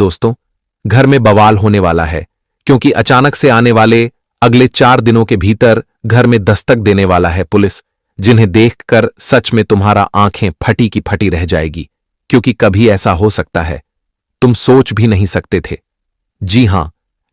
दोस्तों, घर में बवाल होने वाला है, क्योंकि अचानक से आने वाले अगले 4 दिनों के भीतर घर में दस्तक देने वाला है पुलिस, जिन्हें देखकर सच में तुम्हारा आंखें फटी की फटी रह जाएगी, क्योंकि कभी ऐसा हो सकता है तुम सोच भी नहीं सकते थे। जी हां,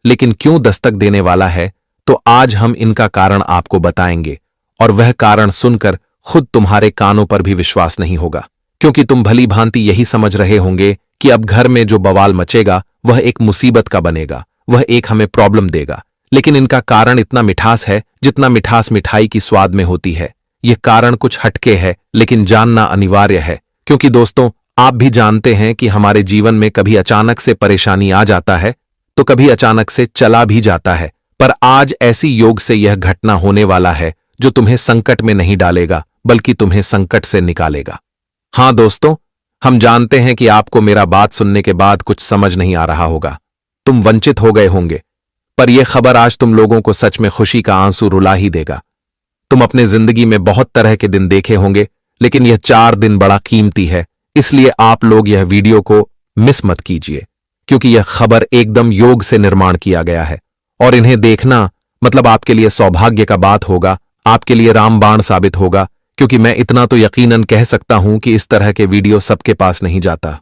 लेकिन क्यों दस्तक देने वाला है, तो आज हम इनका कारण आपको बताएंगे, और वह कारण सुनकर खुद तुम्हारे कानों पर भी विश्वास नहीं होगा, क्योंकि तुम भली भांति यही समझ रहे होंगे कि अब घर में जो बवाल मचेगा वह एक मुसीबत का बनेगा, वह एक हमें प्रॉब्लम देगा। लेकिन इनका कारण इतना मिठास है जितना मिठास मिठाई की स्वाद में होती है। यह कारण कुछ हटके है, लेकिन जानना अनिवार्य है, क्योंकि दोस्तों, आप भी जानते हैं कि हमारे जीवन में कभी अचानक से परेशानी आ जाता है तो कभी अचानक से चला भी जाता है। पर आज ऐसी योग से यह घटना होने वाला है जो तुम्हें संकट में नहीं डालेगा, बल्कि तुम्हें संकट से निकालेगा। हां दोस्तों, हम जानते हैं कि आपको मेरा बात सुनने के बाद कुछ समझ नहीं आ रहा होगा, तुम वंचित हो गए होंगे, पर यह खबर आज तुम लोगों को सच में खुशी का आंसू रुला ही देगा। तुम अपने जिंदगी में बहुत तरह के दिन देखे होंगे, लेकिन यह 4 दिन बड़ा कीमती है, इसलिए आप लोग यह वीडियो को मिस मत कीजिए, क्योंकि यह खबर एकदम योग से निर्माण किया गया है, और इन्हें देखना मतलब आपके लिए सौभाग्य का बात होगा, आपके लिए रामबाण साबित होगा, क्योंकि मैं इतना तो यकीनन कह सकता हूं कि इस तरह के वीडियो सबके पास नहीं जाता।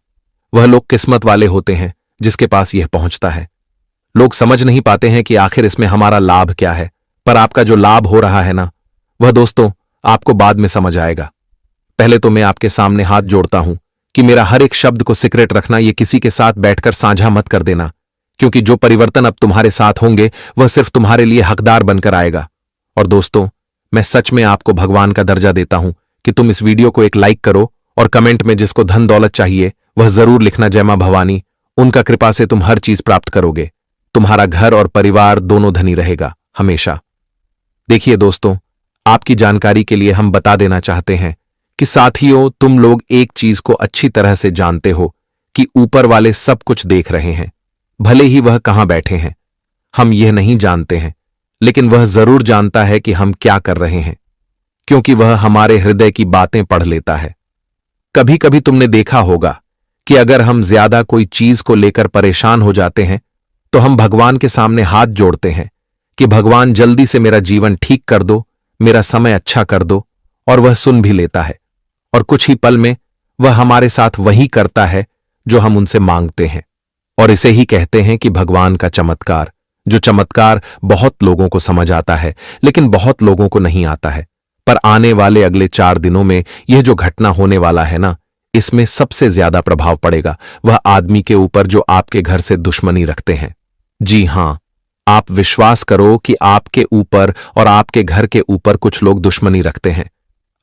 वह लोग किस्मत वाले होते हैं जिसके पास यह पहुंचता है। लोग समझ नहीं पाते हैं कि आखिर इसमें हमारा लाभ क्या है, पर आपका जो लाभ हो रहा है ना, वह दोस्तों आपको बाद में समझ आएगा। पहले तो मैं आपके सामने हाथ जोड़ता हूं कि मेरा हर एक शब्द को सीक्रेट रखना, ये किसी के साथ बैठकर साझा मत कर देना, क्योंकि जो परिवर्तन अब तुम्हारे साथ होंगे वह सिर्फ तुम्हारे लिए हकदार बनकर आएगा। और दोस्तों, मैं सच में आपको भगवान का दर्जा देता हूं कि तुम इस वीडियो को एक लाइक करो और कमेंट में जिसको धन दौलत चाहिए वह जरूर लिखना, जय मां भवानी। उनका कृपा से तुम हर चीज प्राप्त करोगे, तुम्हारा घर और परिवार दोनों धनी रहेगा हमेशा। देखिए दोस्तों, आपकी जानकारी के लिए हम बता देना चाहते हैं कि साथियों, तुम लोग एक चीज को अच्छी तरह से जानते हो कि ऊपर वाले सब कुछ देख रहे हैं, भले ही वह कहां बैठे हैं। हम यह नहीं जानते हैं, लेकिन वह जरूर जानता है कि हम क्या कर रहे हैं, क्योंकि वह हमारे हृदय की बातें पढ़ लेता है। कभी कभी तुमने देखा होगा कि अगर हम ज्यादा कोई चीज को लेकर परेशान हो जाते हैं तो हम भगवान के सामने हाथ जोड़ते हैं कि भगवान जल्दी से मेरा जीवन ठीक कर दो, मेरा समय अच्छा कर दो, और वह सुन भी लेता है, और कुछ ही पल में वह हमारे साथ वही करता है जो हम उनसे मांगते हैं। और इसे ही कहते हैं कि भगवान का चमत्कार, जो चमत्कार बहुत लोगों को समझ आता है लेकिन बहुत लोगों को नहीं आता है। पर आने वाले अगले 4 दिनों में यह जो घटना होने वाला है ना, इसमें सबसे ज्यादा प्रभाव पड़ेगा वह आदमी के ऊपर जो आपके घर से दुश्मनी रखते हैं। जी हां, आप विश्वास करो कि आपके ऊपर और आपके घर के ऊपर कुछ लोग दुश्मनी रखते हैं।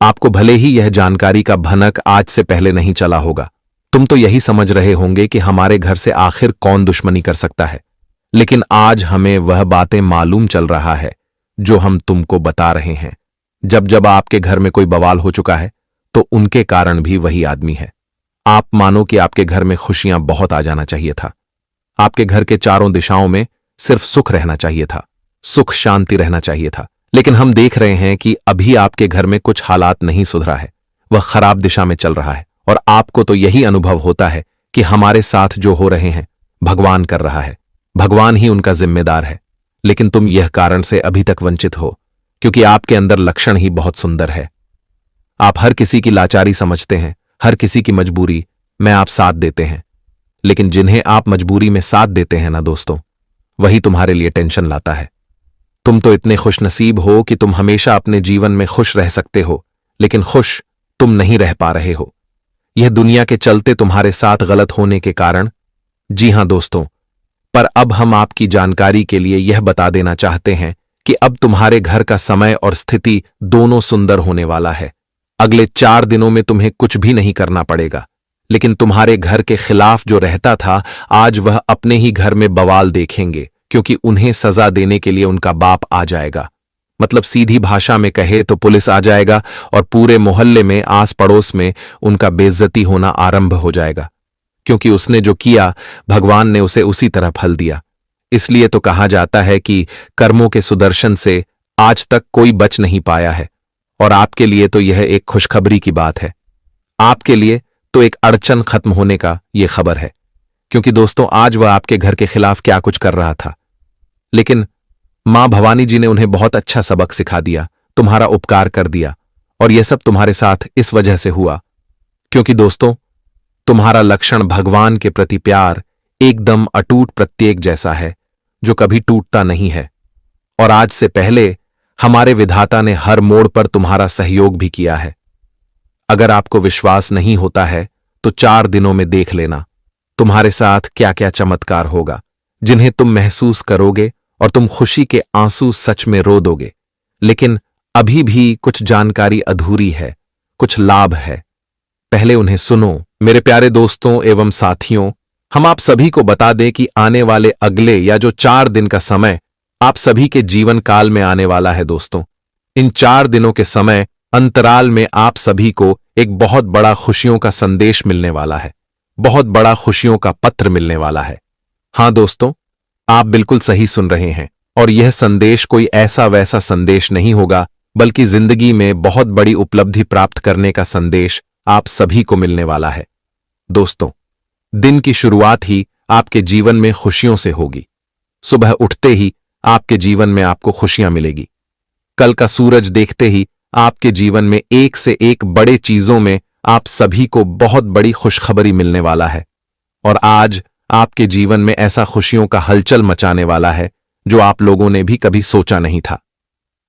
आपको भले ही यह जानकारी का भनक आज से पहले नहीं चला होगा, तुम तो यही समझ रहे होंगे कि हमारे घर से आखिर कौन दुश्मनी कर सकता है, लेकिन आज हमें वह बातें मालूम चल रहा है जो हम तुमको बता रहे हैं। जब जब आपके घर में कोई बवाल हो चुका है तो उनके कारण भी वही आदमी है। आप मानो कि आपके घर में खुशियां बहुत आ जाना चाहिए था, आपके घर के चारों दिशाओं में सिर्फ सुख रहना चाहिए था, सुख शांति रहना चाहिए था, लेकिन हम देख रहे हैं कि अभी आपके घर में कुछ हालात नहीं सुधरा है, वह खराब दिशा में चल रहा है। और आपको तो यही अनुभव होता है कि हमारे साथ जो हो रहे हैं भगवान कर रहा है, भगवान ही उनका जिम्मेदार है। लेकिन तुम यह कारण से अभी तक वंचित हो, क्योंकि आपके अंदर लक्षण ही बहुत सुंदर है। आप हर किसी की लाचारी समझते हैं, हर किसी की मजबूरी में आप साथ देते हैं, लेकिन जिन्हें आप मजबूरी में साथ देते हैं ना दोस्तों, वही तुम्हारे लिए टेंशन लाता है। तुम तो इतने खुशनसीब हो कि तुम हमेशा अपने जीवन में खुश रह सकते हो, लेकिन खुश तुम नहीं रह पा रहे हो, यह दुनिया के चलते तुम्हारे साथ गलत होने के कारण। जी हां दोस्तों, पर अब हम आपकी जानकारी के लिए यह बता देना चाहते हैं कि अब तुम्हारे घर का समय और स्थिति दोनों सुंदर होने वाला है। अगले 4 दिनों में तुम्हें कुछ भी नहीं करना पड़ेगा, लेकिन तुम्हारे घर के खिलाफ जो रहता था आज वह अपने ही घर में बवाल देखेंगे, क्योंकि उन्हें सजा देने के लिए उनका बाप आ जाएगा। मतलब सीधी भाषा में कहे तो पुलिस आ जाएगा और पूरे मोहल्ले में आस पड़ोस में उनका बेइज्जती होना आरंभ हो जाएगा, क्योंकि उसने जो किया भगवान ने उसे उसी तरह फल दिया। इसलिए तो कहा जाता है कि कर्मों के सुदर्शन से आज तक कोई बच नहीं पाया है। और आपके लिए तो यह एक खुशखबरी की बात है, आपके लिए तो एक अड़चन खत्म होने का यह खबर है, क्योंकि दोस्तों आज वह आपके घर के खिलाफ क्या कुछ कर रहा था। लेकिन मां भवानी जी ने उन्हें बहुत अच्छा सबक सिखा दिया, तुम्हारा उपकार कर दिया, और यह सब तुम्हारे साथ इस वजह से हुआ क्योंकि दोस्तों तुम्हारा लक्षण भगवान के प्रति प्यार एकदम अटूट प्रत्येक जैसा है, जो कभी टूटता नहीं है। और आज से पहले हमारे विधाता ने हर मोड़ पर तुम्हारा सहयोग भी किया है। अगर आपको विश्वास नहीं होता है तो 4 दिनों में देख लेना तुम्हारे साथ क्या क्या चमत्कार होगा, जिन्हें तुम महसूस करोगे और तुम खुशी के आंसू सच में रो दोगे। लेकिन अभी भी कुछ जानकारी अधूरी है, कुछ लाभ है, पहले उन्हें सुनो। मेरे प्यारे दोस्तों एवं साथियों, हम आप सभी को बता दें कि आने वाले अगले या जो 4 दिन का समय आप सभी के जीवन काल में आने वाला है दोस्तों, इन 4 दिनों के समय अंतराल में आप सभी को एक बहुत बड़ा खुशियों का संदेश मिलने वाला है, बहुत बड़ा खुशियों का पत्र मिलने वाला है। हां दोस्तों, आप बिल्कुल सही सुन रहे हैं, और यह संदेश कोई ऐसा वैसा संदेश नहीं होगा, बल्कि जिंदगी में बहुत बड़ी उपलब्धि प्राप्त करने का संदेश आप सभी को मिलने वाला है। दोस्तों, दिन की शुरुआत ही आपके जीवन में खुशियों से होगी। सुबह उठते ही आपके जीवन में आपको खुशियां मिलेगी। कल का सूरज देखते ही आपके जीवन में एक से एक बड़े चीजों में आप सभी को बहुत बड़ी खुशखबरी मिलने वाला है। और आज आपके जीवन में ऐसा खुशियों का हलचल मचाने वाला है जो आप लोगों ने भी कभी सोचा नहीं था।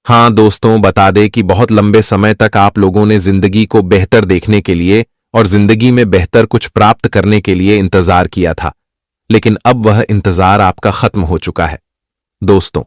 हां दोस्तों, बता दें कि बहुत लंबे समय तक आप लोगों ने जिंदगी को बेहतर देखने के लिए और जिंदगी में बेहतर कुछ प्राप्त करने के लिए इंतजार किया था, लेकिन अब वह इंतजार आपका खत्म हो चुका है। दोस्तों,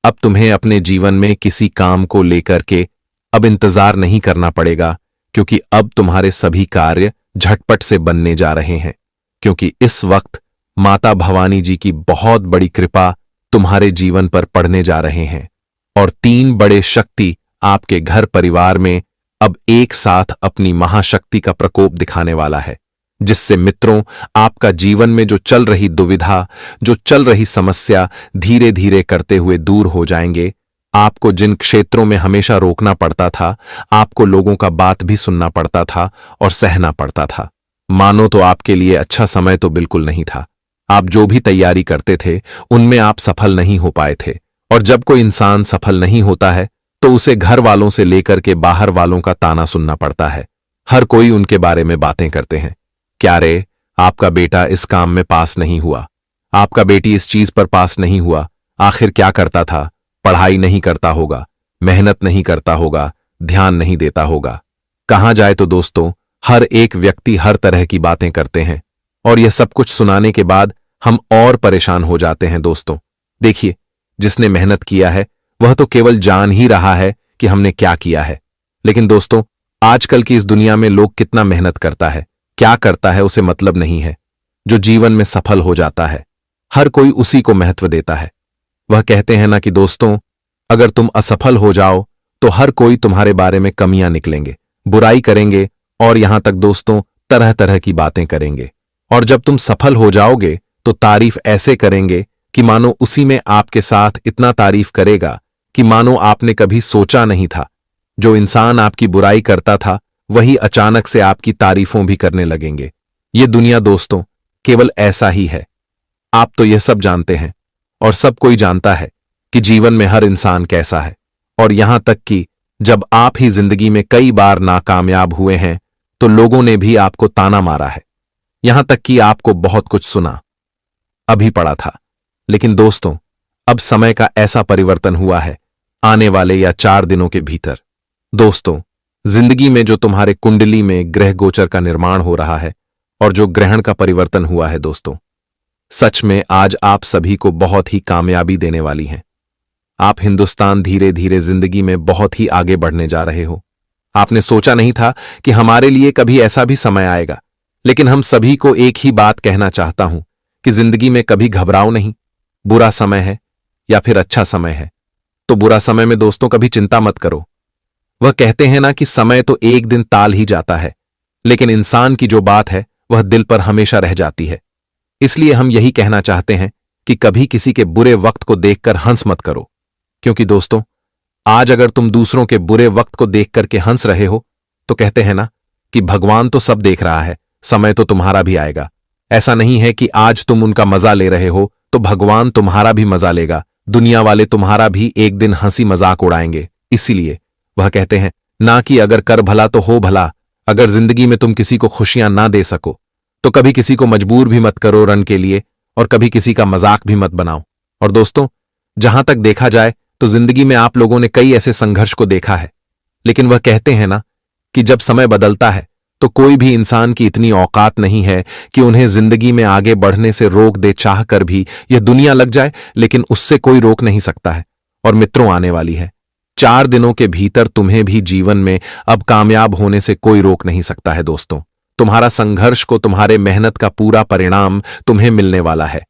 अब तुम्हें अपने जीवन में किसी काम को लेकर के अब इंतजार नहीं करना पड़ेगा, क्योंकि अब तुम्हारे सभी कार्य झटपट से बनने जा रहे हैं, क्योंकि इस वक्त माता भवानी जी की बहुत बड़ी कृपा तुम्हारे जीवन पर पड़ने जा रहे हैं। और 3 बड़े शक्ति आपके घर परिवार में अब एक साथ अपनी महाशक्ति का प्रकोप दिखाने वाला है, जिससे मित्रों आपका जीवन में जो चल रही दुविधा, जो चल रही समस्या धीरे धीरे करते हुए दूर हो जाएंगे। आपको जिन क्षेत्रों में हमेशा रोकना पड़ता था, आपको लोगों का बात भी सुनना पड़ता था और सहना पड़ता था, मानो तो आपके लिए अच्छा समय तो बिल्कुल नहीं था। आप जो भी तैयारी करते थे उनमें आप सफल नहीं हो पाए थे। और जब कोई इंसान सफल नहीं होता है तो उसे घर वालों से लेकर के बाहर वालों का ताना सुनना पड़ता है। हर कोई उनके बारे में बातें करते हैं, क्या रे आपका बेटा इस काम में पास नहीं हुआ, आपका बेटी इस चीज पर पास नहीं हुआ, आखिर क्या करता था, पढ़ाई नहीं करता होगा, मेहनत नहीं करता होगा, ध्यान नहीं देता होगा। कहां जाए तो दोस्तों हर एक व्यक्ति हर तरह की बातें करते हैं, और यह सब कुछ सुनाने के बाद हम और परेशान हो जाते हैं। दोस्तों देखिए, जिसने मेहनत किया है वह तो केवल जान ही रहा है कि हमने क्या किया है, लेकिन दोस्तों आजकल की इस दुनिया में लोग कितना मेहनत करता है, क्या करता है, उसे मतलब नहीं है। जो जीवन में सफल हो जाता है हर कोई उसी को महत्व देता है। वह कहते हैं ना कि दोस्तों अगर तुम असफल हो जाओ तो हर कोई तुम्हारे बारे में कमियां निकलेंगे, बुराई करेंगे, और यहां तक दोस्तों तरह तरह की बातें करेंगे। और जब तुम सफल हो जाओगे तो तारीफ ऐसे करेंगे कि मानो उसी में आपके साथ इतना तारीफ करेगा कि मानो आपने कभी सोचा नहीं था। जो इंसान आपकी बुराई करता था वही अचानक से आपकी तारीफों भी करने लगेंगे। ये दुनिया दोस्तों केवल ऐसा ही है। आप तो यह सब जानते हैं, और सब कोई जानता है कि जीवन में हर इंसान कैसा है। और यहां तक कि जब आप ही जिंदगी में कई बार नाकामयाब हुए हैं तो लोगों ने भी आपको ताना मारा है, यहां तक कि आपको बहुत कुछ सुना अभी पड़ा था। लेकिन दोस्तों अब समय का ऐसा परिवर्तन हुआ है आने वाले या 4 दिनों के भीतर। दोस्तों जिंदगी में जो तुम्हारे कुंडली में ग्रह गोचर का निर्माण हो रहा है और जो ग्रहण का परिवर्तन हुआ है दोस्तों, सच में आज आप सभी को बहुत ही कामयाबी देने वाली हैं। आप हिंदुस्तान धीरे धीरे जिंदगी में बहुत ही आगे बढ़ने जा रहे हो। आपने सोचा नहीं था कि हमारे लिए कभी ऐसा भी समय आएगा, लेकिन हम सभी को एक ही बात कहना चाहता हूं कि जिंदगी में कभी घबराओ नहीं। बुरा समय है या फिर अच्छा समय है तो बुरा समय में दोस्तों कभी चिंता मत करो। वह कहते हैं ना कि समय तो एक दिन ताल ही जाता है, लेकिन इंसान की जो बात है वह दिल पर हमेशा रह जाती है। इसलिए हम यही कहना चाहते हैं कि कभी किसी के बुरे वक्त को देखकर हंस मत करो, क्योंकि दोस्तों आज अगर तुम दूसरों के बुरे वक्त को देख करके हंस रहे हो तो कहते हैं ना कि भगवान तो सब देख रहा है, समय तो तुम्हारा भी आएगा। ऐसा नहीं है कि आज तुम उनका मजा ले रहे हो तो भगवान तुम्हारा भी मजा लेगा, दुनिया वाले तुम्हारा भी एक दिन हंसी मजाक उड़ाएंगे। इसीलिए वह कहते हैं ना कि अगर कर भला तो हो भला। अगर जिंदगी में तुम किसी को खुशियां ना दे सको तो कभी किसी को मजबूर भी मत करो रन के लिए, और कभी किसी का मजाक भी मत बनाओ। और दोस्तों, जहां तक देखा जाए तो जिंदगी में आप लोगों ने कई ऐसे संघर्ष को देखा है, लेकिन वह कहते हैं ना कि जब समय बदलता है तो कोई भी इंसान की इतनी औकात नहीं है कि उन्हें जिंदगी में आगे बढ़ने से रोक दे। चाह कर भी यह दुनिया लग जाए लेकिन उससे कोई रोक नहीं सकता है। और मित्रों, आने वाली है 4 दिनों के भीतर तुम्हें भी जीवन में अब कामयाब होने से कोई रोक नहीं सकता है। दोस्तों, तुम्हारा संघर्ष को तुम्हारे मेहनत का पूरा परिणाम तुम्हें मिलने वाला है।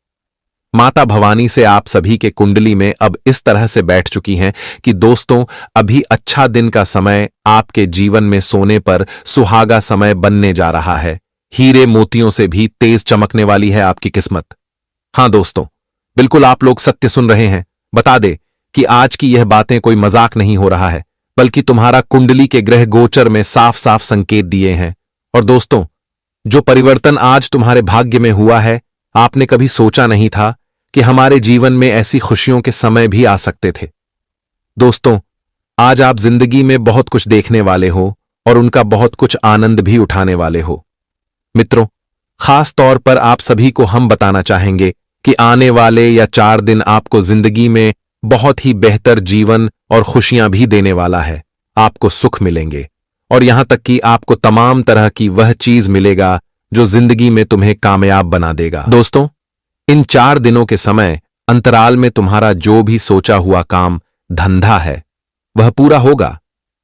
माता भवानी से आप सभी के कुंडली में अब इस तरह से बैठ चुकी हैं कि दोस्तों, अभी अच्छा दिन का समय आपके जीवन में सोने पर सुहागा समय बनने जा रहा है। हीरे मोतियों से भी तेज चमकने वाली है आपकी किस्मत। हां दोस्तों, बिल्कुल आप लोग सत्य सुन रहे हैं। बता दे कि आज की यह बातें कोई मजाक नहीं हो रहा है, बल्कि तुम्हारा कुंडली के ग्रह गोचर में साफ साफ संकेत दिए हैं। और दोस्तों, जो परिवर्तन आज तुम्हारे भाग्य में हुआ है, आपने कभी सोचा नहीं था कि हमारे जीवन में ऐसी खुशियों के समय भी आ सकते थे। दोस्तों, आज आप जिंदगी में बहुत कुछ देखने वाले हो और उनका बहुत कुछ आनंद भी उठाने वाले हो। मित्रों, खास तौर पर आप सभी को हम बताना चाहेंगे कि आने वाले या 4 दिन आपको जिंदगी में बहुत ही बेहतर जीवन और खुशियां भी देने वाला है। आपको सुख मिलेंगे और यहां तक कि आपको तमाम तरह की वह चीज मिलेगा जो जिंदगी में तुम्हें कामयाब बना देगा। दोस्तों, इन 4 दिनों के समय अंतराल में तुम्हारा जो भी सोचा हुआ काम धंधा है वह पूरा होगा।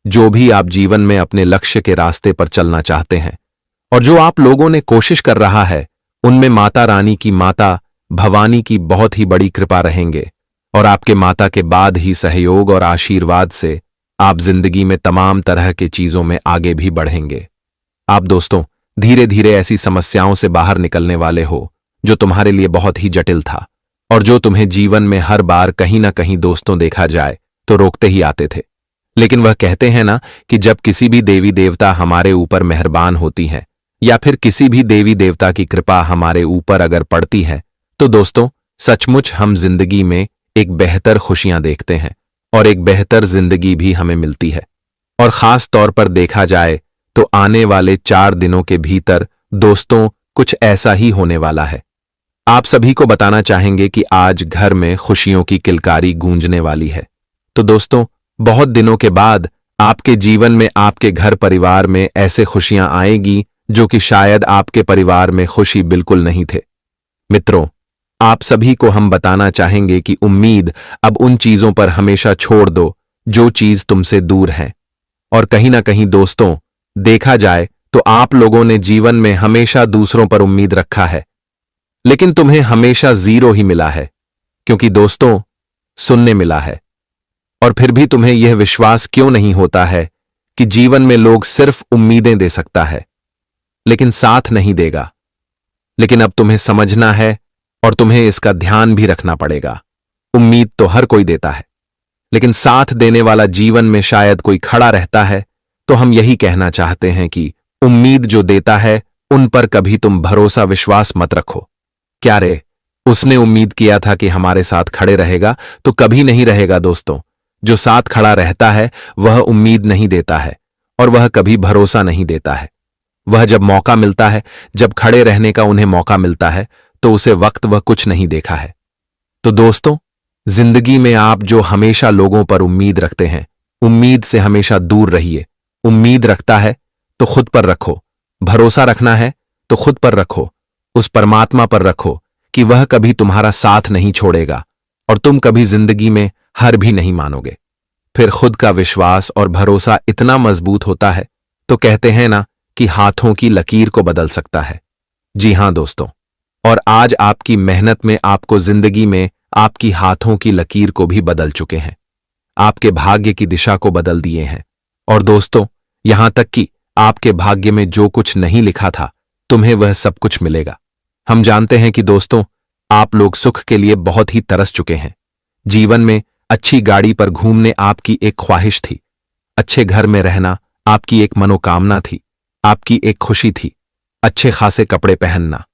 जो भी आप जीवन में अपने लक्ष्य के रास्ते पर चलना चाहते हैं और जो आप लोगों ने कोशिश कर रहा है, उनमें माता रानी की माता भवानी की बहुत ही बड़ी कृपा रहेंगे। और आपके माता के बाद ही सहयोग और आशीर्वाद से आप जिंदगी में तमाम तरह के चीजों में आगे भी बढ़ेंगे। आप दोस्तों, धीरे धीरे ऐसी समस्याओं से बाहर निकलने वाले हो जो तुम्हारे लिए बहुत ही जटिल था और जो तुम्हें जीवन में हर बार कहीं ना कहीं दोस्तों देखा जाए तो रोकते ही आते थे। लेकिन वह कहते हैं ना कि जब किसी भी देवी देवता हमारे ऊपर मेहरबान होती हैं या फिर किसी भी देवी देवता की कृपा हमारे ऊपर अगर पड़ती है तो दोस्तों, सचमुच हम जिंदगी में एक बेहतर खुशियां देखते हैं और एक बेहतर जिंदगी भी हमें मिलती है। और खास तौर पर देखा जाए तो आने वाले 4 दिनों के भीतर दोस्तों कुछ ऐसा ही होने वाला है। आप सभी को बताना चाहेंगे कि आज घर में खुशियों की किलकारी गूंजने वाली है। तो दोस्तों, बहुत दिनों के बाद आपके जीवन में आपके घर परिवार में ऐसे खुशियां आएगी जो कि शायद आपके परिवार में खुशी बिल्कुल नहीं थे। मित्रों, आप सभी को हम बताना चाहेंगे कि उम्मीद अब उन चीजों पर हमेशा छोड़ दो जो चीज तुमसे दूर है। और कहीं ना कहीं दोस्तों, देखा जाए तो आप लोगों ने जीवन में हमेशा दूसरों पर उम्मीद रखा है, लेकिन तुम्हें हमेशा 0 ही मिला है, क्योंकि दोस्तों सुनने मिला है। और फिर भी तुम्हें यह विश्वास क्यों नहीं होता है कि जीवन में लोग सिर्फ उम्मीदें दे सकता है लेकिन साथ नहीं देगा। लेकिन अब तुम्हें समझना है और तुम्हें इसका ध्यान भी रखना पड़ेगा। उम्मीद तो हर कोई देता है, लेकिन साथ देने वाला जीवन में शायद कोई खड़ा रहता है। तो हम यही कहना चाहते हैं कि उम्मीद जो देता है उन पर कभी तुम भरोसा विश्वास मत रखो। क्या रे, उसने उम्मीद किया था कि हमारे साथ खड़े रहेगा तो कभी नहीं रहेगा। दोस्तों, जो साथ खड़ा रहता है वह उम्मीद नहीं देता है और वह कभी भरोसा नहीं देता है। वह जब मौका मिलता है, जब खड़े रहने का उन्हें मौका मिलता है, तो उसे वक्त वह कुछ नहीं देखा है। तो दोस्तों, जिंदगी में आप जो हमेशा लोगों पर उम्मीद रखते हैं, उम्मीद से हमेशा दूर रहिए। उम्मीद रखता है तो खुद पर रखो, भरोसा रखना है तो खुद पर रखो, उस परमात्मा पर रखो कि वह कभी तुम्हारा साथ नहीं छोड़ेगा और तुम कभी जिंदगी में हार भी नहीं मानोगे। फिर खुद का विश्वास और भरोसा इतना मजबूत होता है तो कहते हैं ना कि हाथों की लकीर को बदल सकता है। जी हां दोस्तों, और आज आपकी मेहनत में आपको जिंदगी में आपकी हाथों की लकीर को भी बदल चुके हैं, आपके भाग्य की दिशा को बदल दिए हैं। और दोस्तों, यहां तक कि आपके भाग्य में जो कुछ नहीं लिखा था तुम्हें वह सब कुछ मिलेगा। हम जानते हैं कि दोस्तों, आप लोग सुख के लिए बहुत ही तरस चुके हैं। जीवन में अच्छी गाड़ी पर घूमने आपकी एक ख्वाहिश थी, अच्छे घर में रहना आपकी एक मनोकामना थी, आपकी एक खुशी थी, अच्छे खासे कपड़े पहनना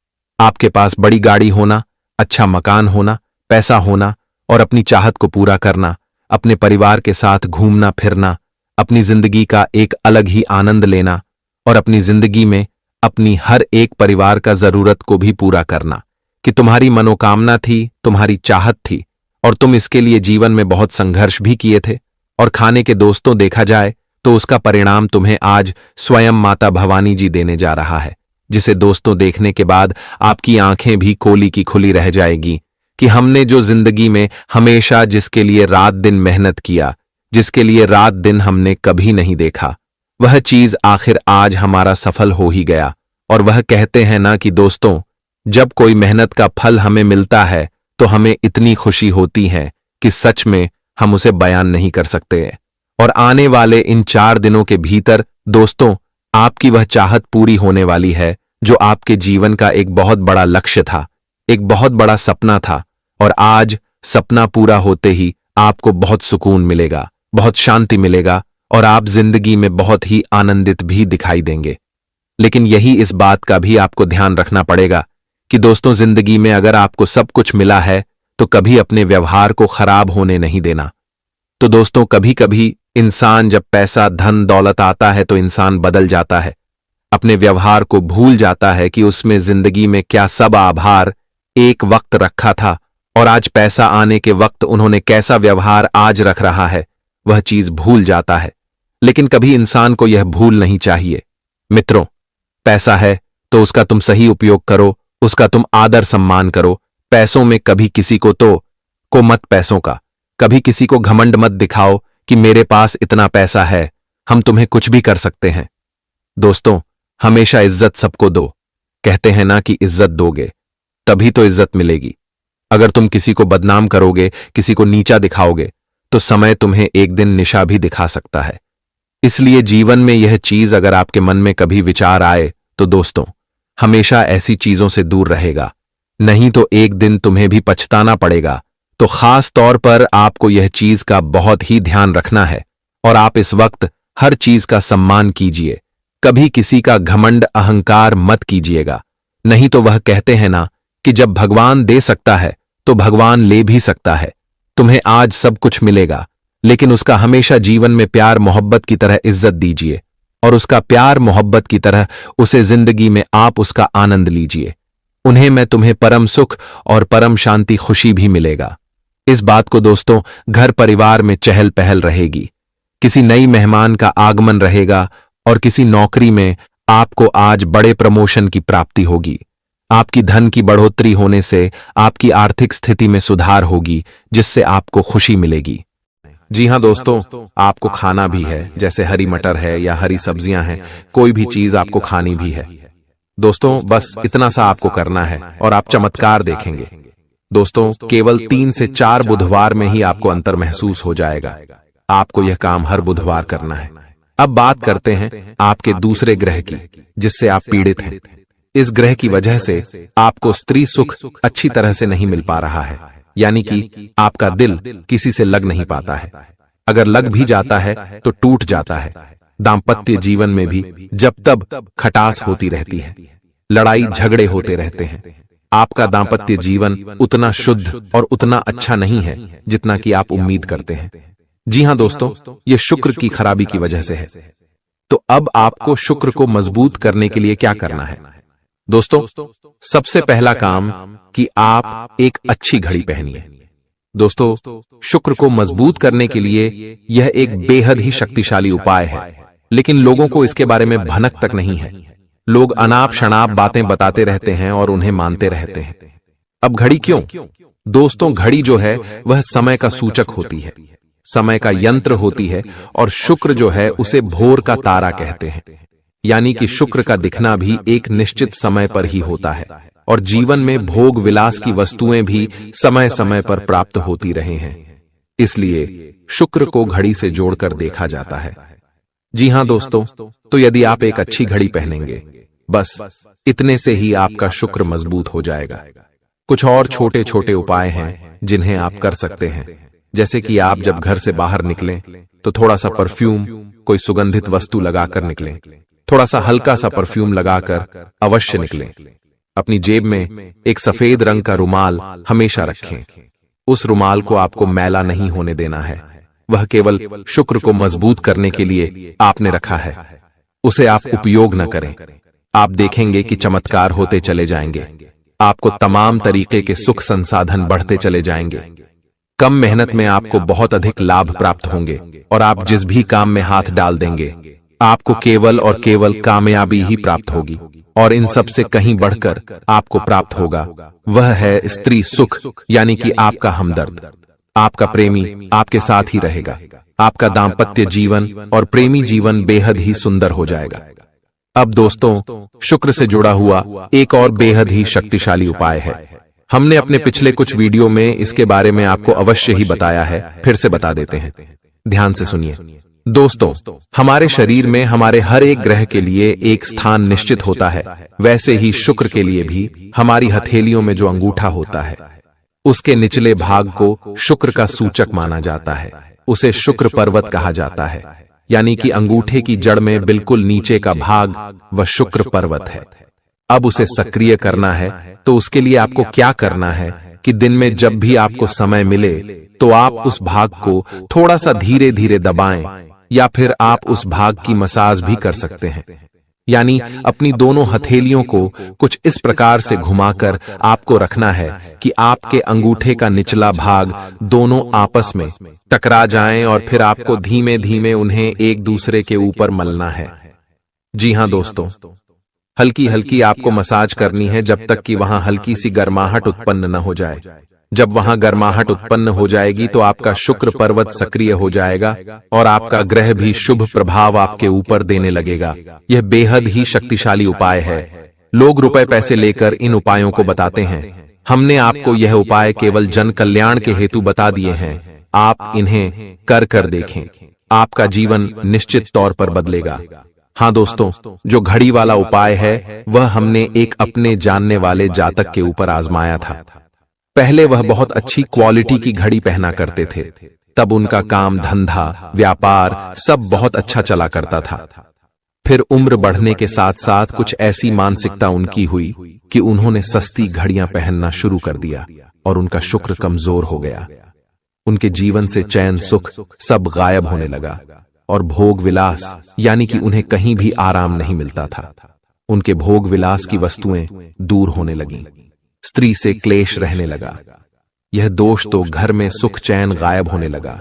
आपके पास बड़ी गाड़ी होना, अच्छा मकान होना, पैसा होना और अपनी चाहत को पूरा करना, अपने परिवार के साथ घूमना फिरना, अपनी जिंदगी का एक अलग ही आनंद लेना और अपनी जिंदगी में अपनी हर एक परिवार का जरूरत को भी पूरा करना कि तुम्हारी मनोकामना थी, तुम्हारी चाहत थी और तुम इसके लिए जीवन में बहुत संघर्ष भी किए थे। और खाने के दोस्तों देखा जाए तो उसका परिणाम तुम्हें आज स्वयं माता भवानी जी देने जा रहा है, जिसे दोस्तों देखने के बाद आपकी आंखें भी कोली की खुली रह जाएगी कि हमने जो जिंदगी में हमेशा जिसके लिए रात दिन मेहनत किया, जिसके लिए रात दिन हमने कभी नहीं देखा, वह चीज आखिर आज हमारा सफल हो ही गया। और वह कहते हैं ना कि दोस्तों, जब कोई मेहनत का फल हमें मिलता है तो हमें इतनी खुशी होती है कि सच में हम उसे बयान नहीं कर सकते। और आने वाले इन 4 दिनों के भीतर दोस्तों, आपकी वह चाहत पूरी होने वाली है जो आपके जीवन का एक बहुत बड़ा लक्ष्य था, एक बहुत बड़ा सपना था। और आज सपना पूरा होते ही आपको बहुत सुकून मिलेगा, बहुत शांति मिलेगा और आप जिंदगी में बहुत ही आनंदित भी दिखाई देंगे। लेकिन यही इस बात का भी आपको ध्यान रखना पड़ेगा कि दोस्तों, जिंदगी में अगर आपको सब कुछ मिला है तो कभी अपने व्यवहार को खराब होने नहीं देना। तो दोस्तों, कभी कभी इंसान जब पैसा धन दौलत आता है तो इंसान बदल जाता है, अपने व्यवहार को भूल जाता है कि उसमें जिंदगी में क्या सब आभार एक वक्त रखा था और आज पैसा आने के वक्त उन्होंने कैसा व्यवहार आज रख रहा है, वह चीज भूल जाता है। लेकिन कभी इंसान को यह भूल नहीं चाहिए। मित्रों, पैसा है तो उसका तुम सही उपयोग करो, उसका तुम आदर सम्मान करो। पैसों में कभी किसी को मत पैसों का, कभी किसी को घमंड मत दिखाओ कि मेरे पास इतना पैसा है, हम तुम्हें कुछ भी कर सकते हैं। दोस्तों, हमेशा इज्जत सबको दो। कहते हैं ना कि इज्जत दोगे तभी तो इज्जत मिलेगी। अगर तुम किसी को बदनाम करोगे, किसी को नीचा दिखाओगे, तो समय तुम्हें एक दिन निशा भी दिखा सकता है। इसलिए जीवन में यह चीज अगर आपके मन में कभी विचार आए तो दोस्तों, हमेशा ऐसी चीजों से दूर रहेगा, नहीं तो एक दिन तुम्हें भी पछताना पड़ेगा। तो खास तौर पर आपको यह चीज का बहुत ही ध्यान रखना है और आप इस वक्त हर चीज का सम्मान कीजिए, कभी किसी का घमंड अहंकार मत कीजिएगा। नहीं तो वह कहते हैं ना कि जब भगवान दे सकता है तो भगवान ले भी सकता है। तुम्हें आज सब कुछ मिलेगा, लेकिन उसका हमेशा जीवन में प्यार मोहब्बत की तरह इज्जत दीजिए और उसका प्यार मोहब्बत की तरह उसे जिंदगी में आप उसका आनंद लीजिए। उन्हें मैं तुम्हें परम सुख और परम शांति खुशी भी मिलेगा। इस बात को दोस्तों, घर परिवार में चहल पहल रहेगी, किसी नई मेहमान का आगमन रहेगा और किसी नौकरी में आपको आज बड़े प्रमोशन की प्राप्ति होगी। आपकी धन की बढ़ोतरी होने से आपकी आर्थिक स्थिति में सुधार होगी, जिससे आपको खुशी मिलेगी। जी हां दोस्तों, आपको खाना भी है, जैसे हरी मटर है या हरी सब्जियां हैं, कोई भी चीज आपको खानी भी है। दोस्तों, बस इतना सा आपको करना है और आप चमत्कार देखेंगे। दोस्तों, केवल 3 से 4 बुधवार में ही आपको अंतर महसूस हो जाएगा। आपको यह काम हर बुधवार करना है। अब बात करते हैं आपके दूसरे ग्रह की, जिससे आप पीड़ित हैं। इस ग्रह की वजह से आपको स्त्री सुख अच्छी तरह से नहीं मिल पा रहा है, यानी कि आपका दिल किसी से लग नहीं पाता है। अगर लग भी जाता है तो टूट जाता है। दाम्पत्य जीवन में भी जब तब खटास होती रहती है, लड़ाई झगड़े होते रहते हैं। आपका दाम्पत्य जीवन उतना शुद्ध और उतना अच्छा नहीं है जितना कि आप उम्मीद करते हैं। जी हां दोस्तों, यह शुक्र की खराबी की वजह से है। तो अब आपको शुक्र को मजबूत करने के लिए क्या करना है? दोस्तों, सबसे पहला काम कि आप एक अच्छी घड़ी पहनिए। दोस्तों, शुक्र को मजबूत करने के लिए यह एक बेहद ही शक्तिशाली उपाय है, लेकिन लोगों को इसके बारे में भनक तक नहीं है। लोग अनाप शनाप बातें बताते रहते हैं और उन्हें मानते रहते हैं। अब घड़ी क्यों? दोस्तों, घड़ी जो है वह समय का सूचक होती है, समय का यंत्र होती है और शुक्र जो है उसे भोर का तारा कहते हैं। यानी कि शुक्र का दिखना भी एक निश्चित समय पर ही होता है और जीवन में भोग विलास की वस्तुएं भी समय समय पर प्राप्त होती रहे हैं। इसलिए शुक्र को घड़ी से जोड़कर देखा जाता है। जी हां दोस्तों, तो यदि आप एक अच्छी घड़ी पहनेंगे, बस इतने से ही आपका शुक्र मजबूत हो जाएगा। कुछ और छोटे छोटे उपाय हैं जिन्हें आप कर सकते हैं, जैसे कि आप जब घर से बाहर निकलें तो थोड़ा सा परफ्यूम, कोई सुगंधित वस्तु लगाकर निकलें। थोड़ा सा हल्का सा परफ्यूम लगाकर अवश्य निकलें। अपनी जेब में एक सफेद रंग का रुमाल हमेशा रखें। उस रुमाल को आपको मैला नहीं होने देना है। वह केवल शुक्र को मजबूत करने के लिए आपने रखा है। उसे आप उपयोग न करें। आप देखेंगे कि चमत्कार होते चले जाएंगे। आपको तमाम तरीके के सुख संसाधन बढ़ते चले जाएंगे। कम मेहनत में आपको बहुत अधिक लाभ प्राप्त होंगे और आप जिस भी काम में हाथ डाल देंगे आपको केवल और केवल कामयाबी ही प्राप्त होगी। और इन सब से कहीं बढ़कर आपको प्राप्त होगा वह है स्त्री सुख, यानी कि आपका हमदर्द। आपका प्रेमी आपके साथ ही रहेगा। आपका दाम्पत्य जीवन और प्रेमी जीवन बेहद ही सुंदर हो जाएगा। अब दोस्तों, शुक्र से जुड़ा हुआ एक और बेहद ही शक्तिशाली उपाय है। हमने अपने पिछले कुछ वीडियो में इसके बारे में आपको अवश्य ही बताया है, फिर से बता देते हैं। ध्यान से सुनिए दोस्तों, हमारे शरीर में हमारे हर एक ग्रह के लिए एक स्थान निश्चित होता है। वैसे ही शुक्र के लिए भी हमारी हथेलियों में जो अंगूठा होता है उसके निचले भाग को शुक्र का सूचक माना जाता है। उसे शुक्र पर्वत कहा जाता है, यानी कि अंगूठे की जड़ में बिल्कुल नीचे का भाग वह शुक्र पर्वत है। अब उसे सक्रिय करना है तो उसके लिए आपको क्या करना है कि दिन में जब भी आपको समय मिले तो आप उस भाग को थोड़ा सा धीरे धीरे दबाएं, या फिर आप उस भाग की मसाज भी कर सकते हैं। यानी अपनी दोनों हथेलियों को कुछ इस प्रकार से घुमाकर आपको रखना है कि आपके अंगूठे का निचला भाग दोनों आपस में टकरा जाएं और फिर आपको धीमे धीमे उन्हें एक दूसरे के ऊपर मलना है। जी हां दोस्तों, हल्की हल्की आपको मसाज करनी है जब तक कि वहां हल्की सी गर्माहट उत्पन्न न हो जाए। जब वहां गर्माहट उत्पन्न हो जाएगी तो आपका शुक्र पर्वत सक्रिय हो जाएगा और आपका ग्रह भी शुभ प्रभाव आपके ऊपर देने लगेगा। यह बेहद ही शक्तिशाली उपाय है। लोग रुपए पैसे लेकर इन उपायों को बताते हैं। हमने आपको यह उपाय केवल जन कल्याण के हेतु बता दिए हैं। आप इन्हें कर देखें, आपका जीवन निश्चित तौर पर बदलेगा। हाँ दोस्तों, जो घड़ी वाला उपाय है वह हमने एक अपने जानने वाले जातक के ऊपर आजमाया था। पहले वह बहुत अच्छी क्वालिटी की घड़ी पहना करते थे। तब उनका काम धंधा व्यापार सब बहुत अच्छा चला करता था। फिर उम्र बढ़ने के साथ साथ कुछ ऐसी मानसिकता उनकी हुई कि उन्होंने सस्ती घड़ियां पहनना शुरू कर दिया और उनका शुक्र कमजोर हो गया। उनके जीवन से चैन सुख सब गायब होने लगा और भोग विलास, यानी कि उन्हें कहीं भी आराम नहीं मिलता था। उनके भोग विलास की वस्तुएं दूर होने लगीं। स्त्री से क्लेश रहने लगा। यह दोष तो घर में सुख चैन गायब होने लगा।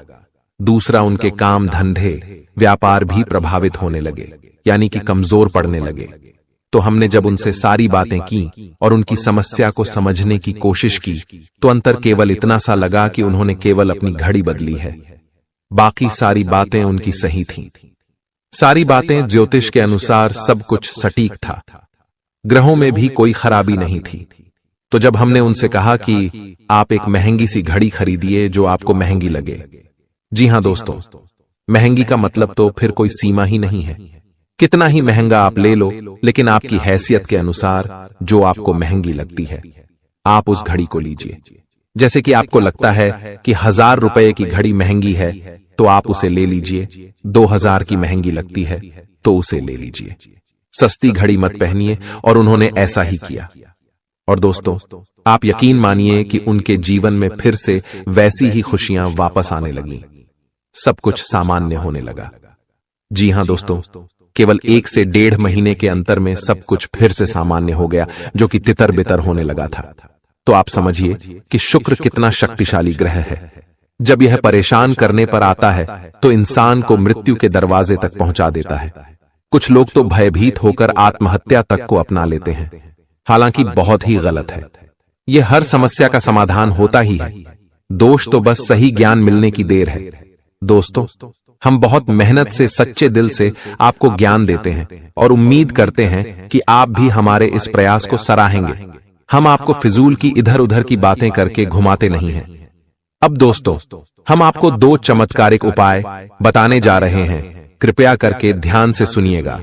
दूसरा, उनके काम धंधे व्यापार भी प्रभावित होने लगे, यानी कि कमजोर पड़ने लगे। तो हमने जब उनसे सारी बातें की और उनकी समस्या को समझने की कोशिश की तो अंतर केवल इतना सा लगा कि उन्होंने केवल अपनी घड़ी बदली है। बाकी सारी बातें उनकी सही थीं। सारी बातें ज्योतिष के अनुसार सब कुछ सटीक था। ग्रहों में भी कोई खराबी नहीं थी। तो जब हमने उनसे कहा कि आप एक महंगी सी घड़ी खरीदिए जो आपको महंगी लगे। जी हां दोस्तों, महंगी का मतलब तो फिर कोई सीमा ही नहीं है। कितना ही महंगा आप ले लो, लेकिन आपकी हैसियत के अनुसार जो आपको महंगी लगती है आप उस घड़ी को लीजिए। जैसे कि आपको लगता है कि 1000 रुपए की घड़ी महंगी है तो आप उसे ले लीजिए। 2000 की महंगी लगती है तो उसे ले लीजिए। सस्ती घड़ी मत पहनिए। और उन्होंने ऐसा ही किया। और दोस्तों, आप यकीन मानिए कि उनके जीवन में फिर से वैसी ही खुशियां वापस आने लगीं। सब कुछ सामान्य होने लगा। जी हां दोस्तों, केवल 1 से 1.5 महीने के अंतर में सब कुछ फिर से सामान्य हो गया, जो कि तितर बितर होने लगा था। तो आप समझिए कि शुक्र कितना शक्तिशाली ग्रह है। जब यह परेशान करने पर आता है तो इंसान को मृत्यु के दरवाजे तक पहुंचा देता है। कुछ लोग तो भयभीत होकर आत्महत्या तक को अपना लेते हैं, हालांकि बहुत ही गलत है। यह हर समस्या का समाधान होता ही है। दोष तो बस सही ज्ञान मिलने की देर है। दोस्तों, हम बहुत मेहनत से सच्चे दिल से आपको ज्ञान देते हैं और उम्मीद करते हैं कि आप भी हमारे इस प्रयास को सराहेंगे। हम आपको फिजूल की इधर उधर की बातें करके घुमाते नहीं हैं। अब दोस्तों, हम आपको 2 चमत्कारिक उपाय बताने जा रहे हैं। कृपया करके ध्यान से सुनिएगा।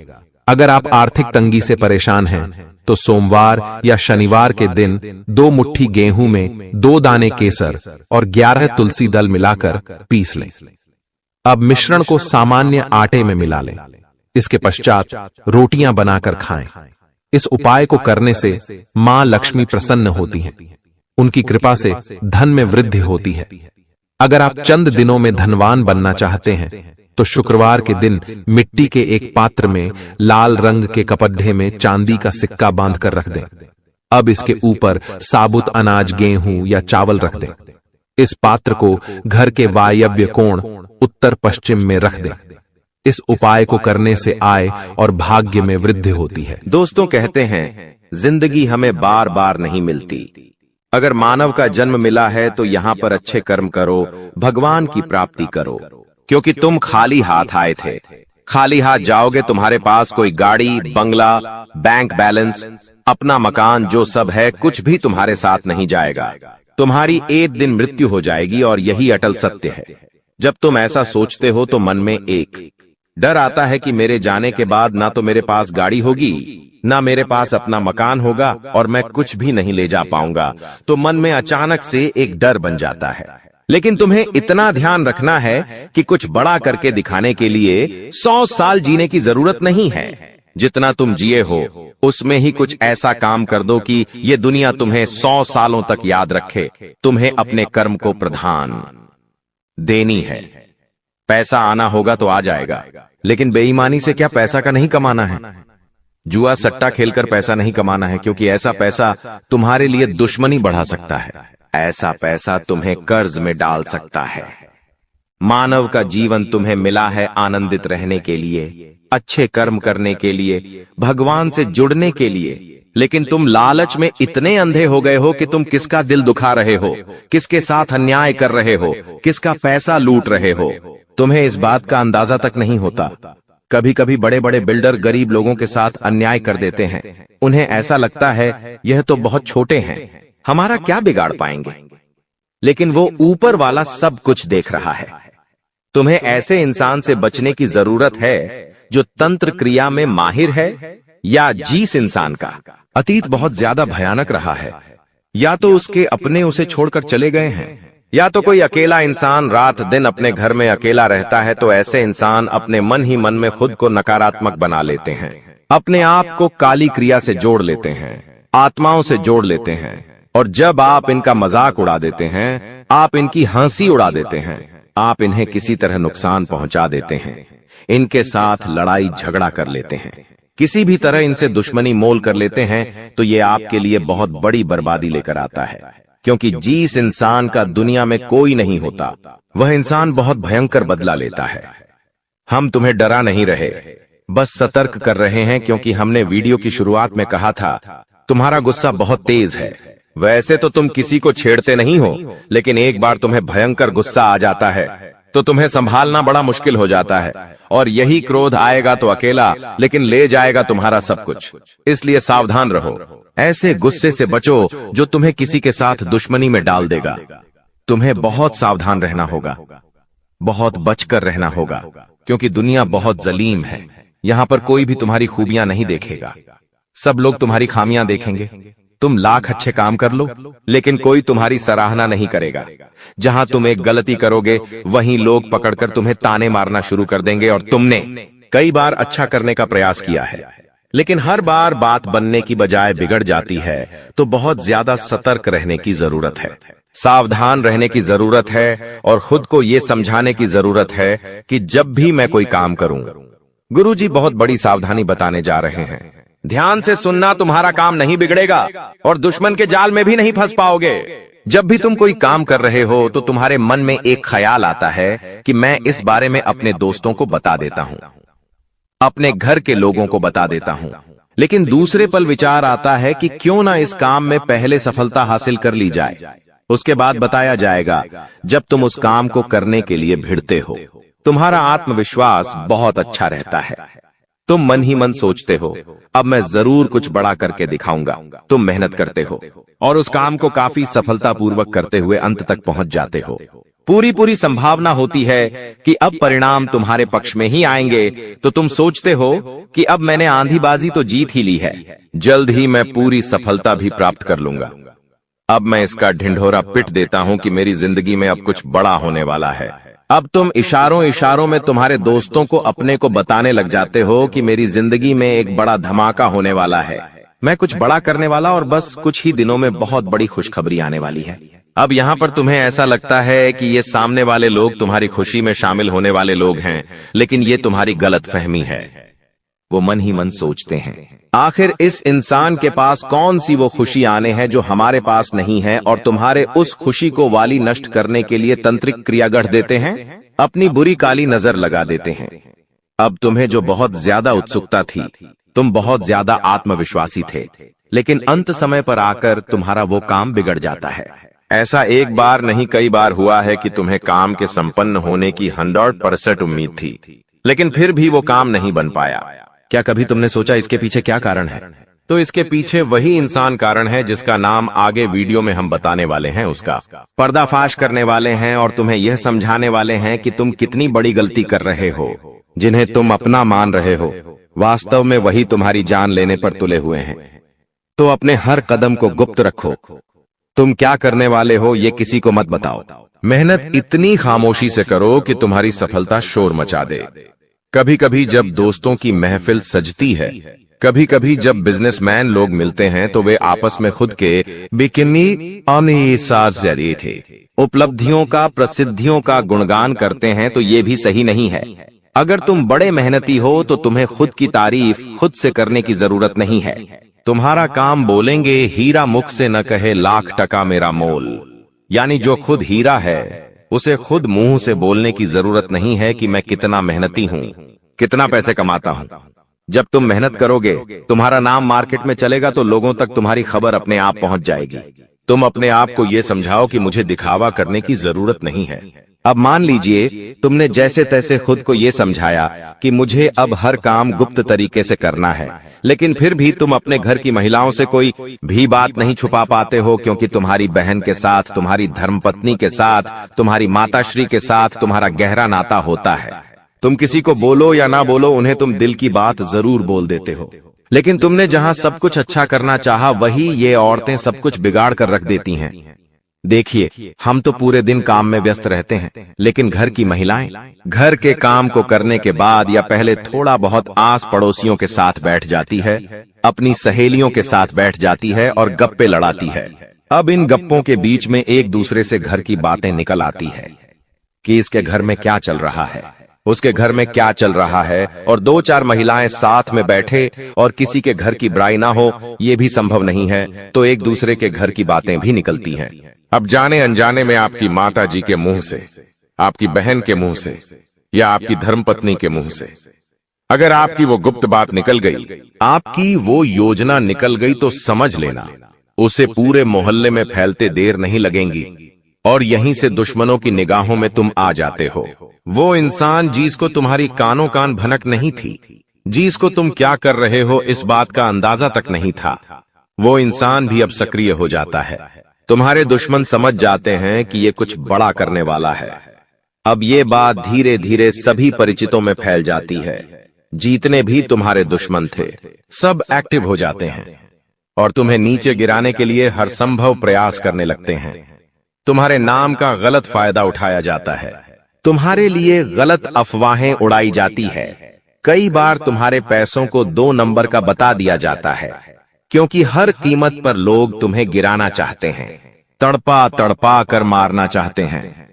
अगर आप आर्थिक तंगी से परेशान हैं तो सोमवार या शनिवार के दिन 2 मुट्ठी गेहूं में 2 दाने केसर और 11 तुलसी दल मिलाकर पीस लें। अब मिश्रण को सामान्य आटे में मिला लें। इसके पश्चात रोटियां बनाकर खाएं। इस उपाय को करने से मां लक्ष्मी प्रसन्न होती हैं। उनकी कृपा से धन में वृद्धि होती है। अगर आप चंद दिनों में धनवान बनना चाहते हैं तो शुक्रवार के दिन मिट्टी के एक पात्र में लाल रंग के कपड्ढे में चांदी का सिक्का बांधकर रख दें। अब इसके ऊपर साबुत अनाज, गेहूं या चावल रख दें। इस पात्र को घर के वायव्य कोण उत्तर पश्चिम में रख दें। इस उपाय को करने से आय और भाग्य में वृद्धि होती है। दोस्तों, कहते हैं जिंदगी हमें बार बार नहीं मिलती। अगर मानव का जन्म मिला है तो यहाँ पर अच्छे कर्म करो, भगवान की प्राप्ति करो, क्योंकि तुम खाली हाथ आए थे। खाली हाथ जाओगे, तुम्हारे पास कोई गाड़ी, बंगला, बैंक बैलेंस, अपना मकान, जो सब है कुछ भी तुम्हारे साथ नहीं जाएगा। तुम्हारी एक दिन मृत्यु हो जाएगी और यही अटल सत्य है। जब तुम ऐसा सोचते हो तो मन में एक डर आता है कि मेरे जाने के बाद ना तो मेरे पास गाड़ी होगी, ना मेरे पास अपना मकान होगा और मैं कुछ भी नहीं ले जा पाऊंगा। तो मन में अचानक से एक डर बन जाता है। लेकिन तुम्हें इतना ध्यान रखना है कि कुछ बड़ा करके दिखाने के लिए 100 साल जीने की जरूरत नहीं है। जितना तुम जिए हो उसमें ही कुछ ऐसा काम कर दो कि ये दुनिया तुम्हें 100 सालों तक याद रखे। तुम्हें अपने कर्म को प्रधान देनी है। पैसा आना होगा तो आ जाएगा, लेकिन बेईमानी से क्या पैसा का नहीं कमाना है। जुआ सट्टा खेलकर पैसा नहीं कमाना है, क्योंकि ऐसा पैसा तुम्हारे लिए दुश्मनी बढ़ा सकता है। ऐसा पैसा तुम्हें कर्ज में डाल सकता है। मानव का जीवन तुम्हें मिला है आनंदित रहने के लिए, अच्छे कर्म करने के लिए, भगवान से जुड़ने के लिए। लेकिन तुम लालच में इतने अंधे हो गए हो कि तुम किसका दिल दुखा रहे हो, किसके साथ अन्याय कर रहे हो, किसका पैसा लूट रहे हो। तुम्हें इस बात का अंदाजा तक नहीं होता। कभी कभी बड़े बड़े बिल्डर गरीब लोगों के साथ अन्याय कर देते हैं। उन्हें ऐसा लगता है यह तो बहुत छोटे हैं, हमारा क्या बिगाड़ पाएंगे। लेकिन वो ऊपर वाला सब कुछ देख रहा है। तुम्हें ऐसे इंसान से बचने की जरूरत है जो तंत्र क्रिया में माहिर है, या जिस इंसान का अतीत बहुत ज्यादा भयानक रहा है, या तो उसके अपने उसे छोड़कर चले गए हैं, या तो कोई अकेला इंसान रात दिन अपने घर में अकेला रहता है। तो ऐसे इंसान अपने मन ही मन में खुद को नकारात्मक बना लेते हैं, अपने आप को काली क्रिया से जोड़ लेते हैं, आत्माओं से जोड़ लेते हैं। और जब आप इनका मजाक उड़ा देते हैं, आप इनकी हंसी उड़ा देते हैं, आप इन्हें किसी तरह नुकसान पहुंचा देते हैं, इनके साथ लड़ाई झगड़ा कर लेते हैं, किसी भी तरह इनसे दुश्मनी मोल कर लेते हैं, तो ये आपके लिए बहुत बड़ी बर्बादी लेकर आता है। क्योंकि जिस इंसान का दुनिया में कोई नहीं होता, वह इंसान बहुत भयंकर बदला लेता है। हम तुम्हें डरा नहीं रहे, बस सतर्क कर रहे हैं, क्योंकि हमने वीडियो की शुरुआत में कहा था तुम्हारा गुस्सा बहुत तेज है। वैसे तो तुम किसी को छेड़ते नहीं हो, लेकिन एक बार तुम्हें भयंकर गुस्सा आ जाता है तो तुम्हें संभालना बड़ा मुश्किल हो जाता है। और यही क्रोध आएगा तो अकेला, लेकिन ले जाएगा तुम्हारा सब कुछ। इसलिए सावधान रहो, ऐसे गुस्से से बचो जो तुम्हें किसी के साथ दुश्मनी में डाल देगा। तुम्हें बहुत सावधान रहना होगा, बहुत बचकर रहना होगा, क्योंकि दुनिया बहुत जलीम है। यहाँ पर कोई भी तुम्हारी खूबियां नहीं देखेगा, सब लोग तुम्हारी खामियां देखेंगे। तुम लाख अच्छे काम कर लो, लेकिन कोई तुम्हारी सराहना नहीं करेगा। जहां तुम एक गलती करोगे, वहीं लोग पकड़कर तुम्हें ताने मारना शुरू कर देंगे। और तुमने कई बार अच्छा करने का प्रयास किया है, लेकिन हर बार बात बनने की बजाय बिगड़ जाती है। तो बहुत ज्यादा सतर्क रहने की जरूरत है, सावधान रहने की जरूरत है, और खुद को ये समझाने की जरूरत है कि जब भी मैं कोई काम करूं, गुरुजी बहुत बड़ी सावधानी बताने जा रहे हैं। ध्यान से सुनना, तुम्हारा काम नहीं बिगड़ेगा और दुश्मन के जाल में भी नहीं फंस पाओगे। जब भी तुम कोई काम कर रहे हो तो तुम्हारे मन में एक ख्याल आता है कि मैं इस बारे में अपने दोस्तों को बता देता हूं, अपने घर के लोगों को बता देता हूं। लेकिन दूसरे पल विचार आता है कि क्यों ना इस काम में पहले सफलता हासिल कर ली जाए, उसके बाद बताया जाएगा। जब तुम उस काम को करने के लिए भिड़ते हो, तुम्हारा आत्मविश्वास बहुत अच्छा रहता है। तुम मन ही मन सोचते हो, अब मैं जरूर कुछ बड़ा करके दिखाऊंगा। तुम मेहनत करते हो और उस काम को काफी सफलतापूर्वक करते हुए अंत तक पहुंच जाते हो। पूरी संभावना होती है कि अब परिणाम तुम्हारे पक्ष में ही आएंगे। तो तुम सोचते हो कि अब मैंने आंधीबाजी तो जीत ही ली है, जल्द ही मैं पूरी सफलता भी प्राप्त कर लूंगा। अब मैं इसका ढिंढोरा पिट देता हूं कि मेरी जिंदगी में अब कुछ बड़ा होने वाला है। अब तुम इशारों में तुम्हारे दोस्तों को अपने को बताने लग जाते हो कि मेरी जिंदगी में एक बड़ा धमाका होने वाला है। मैं कुछ बड़ा करने वाला और बस कुछ ही दिनों में बहुत बड़ी खुशखबरी आने वाली है। अब यहाँ पर तुम्हें ऐसा लगता है कि ये सामने वाले लोग तुम्हारी खुशी में शामिल होने वाले लोग हैं, लेकिन ये तुम्हारी गलतफहमी है। वो मन ही मन सोचते हैं, आखिर इस इंसान के पास कौन सी वो खुशी आने हैं जो हमारे पास नहीं है, और तुम्हारे उस खुशी को वाली नष्ट करने के लिए तंत्रिक क्रिया गढ़ देते हैं, अपनी बुरी काली नजर लगा देते हैं। अब तुम्हें जो बहुत ज्यादा उत्सुकता थी, तुम बहुत ज्यादा आत्मविश्वासी थे, लेकिन अंत समय पर आकर तुम्हारा वो काम बिगड़ जाता है। ऐसा एक बार नहीं कई बार हुआ है कि तुम्हें काम के संपन्न होने की 100% उम्मीद थी, लेकिन फिर भी वो काम नहीं बन पाया। क्या कभी तुमने सोचा इसके पीछे क्या कारण है? तो इसके पीछे वही इंसान कारण है जिसका नाम आगे वीडियो में हम बताने वाले हैं। उसका पर्दाफाश करने वाले हैं और तुम्हें यह समझाने वाले हैं कि तुम कितनी बड़ी गलती कर रहे हो। जिन्हें तुम अपना मान रहे हो, वास्तव में वही तुम्हारी जान लेने पर तुले हुए हैं। तो अपने हर कदम को गुप्त रखो। तुम क्या करने वाले हो ये किसी को मत बताओ। मेहनत इतनी खामोशी से करो कि तुम्हारी सफलता शोर मचा दे। कभी कभी जब दोस्तों की महफिल सजती है, कभी कभी जब बिजनेसमैन लोग मिलते हैं, तो वे आपस में खुद के बिकिनी जरिए थे उपलब्धियों का, प्रसिद्धियों का गुणगान करते हैं, तो ये भी सही नहीं है। अगर तुम बड़े मेहनती हो तो तुम्हें खुद की तारीफ खुद से करने की जरूरत नहीं है। तुम्हारा काम बोलेंगे हीरा मुख से न कहे लाख टका मेरा मोल, यानी जो खुद हीरा है उसे खुद मुंह से बोलने की जरूरत नहीं है कि मैं कितना मेहनती हूँ, कितना पैसे कमाता हूँ। जब तुम मेहनत करोगे, तुम्हारा नाम मार्केट में चलेगा, तो लोगों तक तुम्हारी खबर अपने आप पहुंच जाएगी। तुम अपने आप को ये समझाओ कि मुझे दिखावा करने की जरूरत नहीं है। अब मान लीजिए तुमने जैसे तैसे खुद को ये समझाया कि मुझे अब हर काम गुप्त तरीके से करना है, लेकिन फिर भी तुम अपने घर की महिलाओं से कोई भी बात नहीं छुपा पाते हो, क्योंकि तुम्हारी बहन के साथ, तुम्हारी धर्मपत्नी के साथ, तुम्हारी माताश्री के साथ तुम्हारा गहरा नाता होता है। तुम किसी को बोलो या ना बोलो, उन्हें तुम दिल की बात जरूर बोल देते हो। लेकिन तुमने जहां सब कुछ अच्छा करना चाहा, वही ये औरतें सब कुछ बिगाड़ कर रख देती हैं। देखिए, हम तो पूरे दिन काम में व्यस्त रहते हैं, लेकिन घर की महिलाएं घर के काम को करने के बाद या पहले थोड़ा बहुत आस पड़ोसियों के साथ बैठ जाती है, अपनी सहेलियों के साथ बैठ जाती है और गप्पे लड़ाती है। अब इन गप्पों के बीच में एक दूसरे से घर की बातें निकल आती है कि इसके घर में क्या चल रहा है, उसके घर में क्या चल रहा है, और दो चार महिलाएं साथ में बैठे और किसी के घर की बुराई ना हो, ये भी संभव नहीं है, तो एक दूसरे के घर की बातें भी निकलती हैं। अब जाने अनजाने में आपकी माता जी के मुंह से, आपकी बहन के मुंह से या आपकी धर्मपत्नी के मुंह से अगर आपकी वो गुप्त बात निकल गई, आपकी वो योजना निकल गई, तो समझ लेना उसे पूरे मोहल्ले में फैलते देर नहीं लगेंगी और यहीं से दुश्मनों की निगाहों में तुम आ जाते हो। वो इंसान जिसको तुम्हारी कानों कान भनक नहीं थी, जिसको तुम क्या कर रहे हो इस बात का अंदाजा तक नहीं था, वो इंसान भी अब सक्रिय हो जाता है। तुम्हारे दुश्मन समझ जाते हैं कि ये कुछ बड़ा करने वाला है। अब ये बात धीरे धीरे सभी परिचितों में फैल जाती है। जीतने भी तुम्हारे दुश्मन थे, सब एक्टिव हो जाते हैं और तुम्हें नीचे गिराने के लिए हर संभव प्रयास करने लगते हैं। तुम्हारे नाम का गलत फायदा उठाया जाता है, तुम्हारे लिए गलत अफवाहें उड़ाई जाती है। कई बार तुम्हारे पैसों को 2 नंबर का बता दिया जाता है, क्योंकि हर कीमत पर लोग तुम्हें गिराना चाहते हैं, तड़पा तड़पा कर मारना चाहते हैं।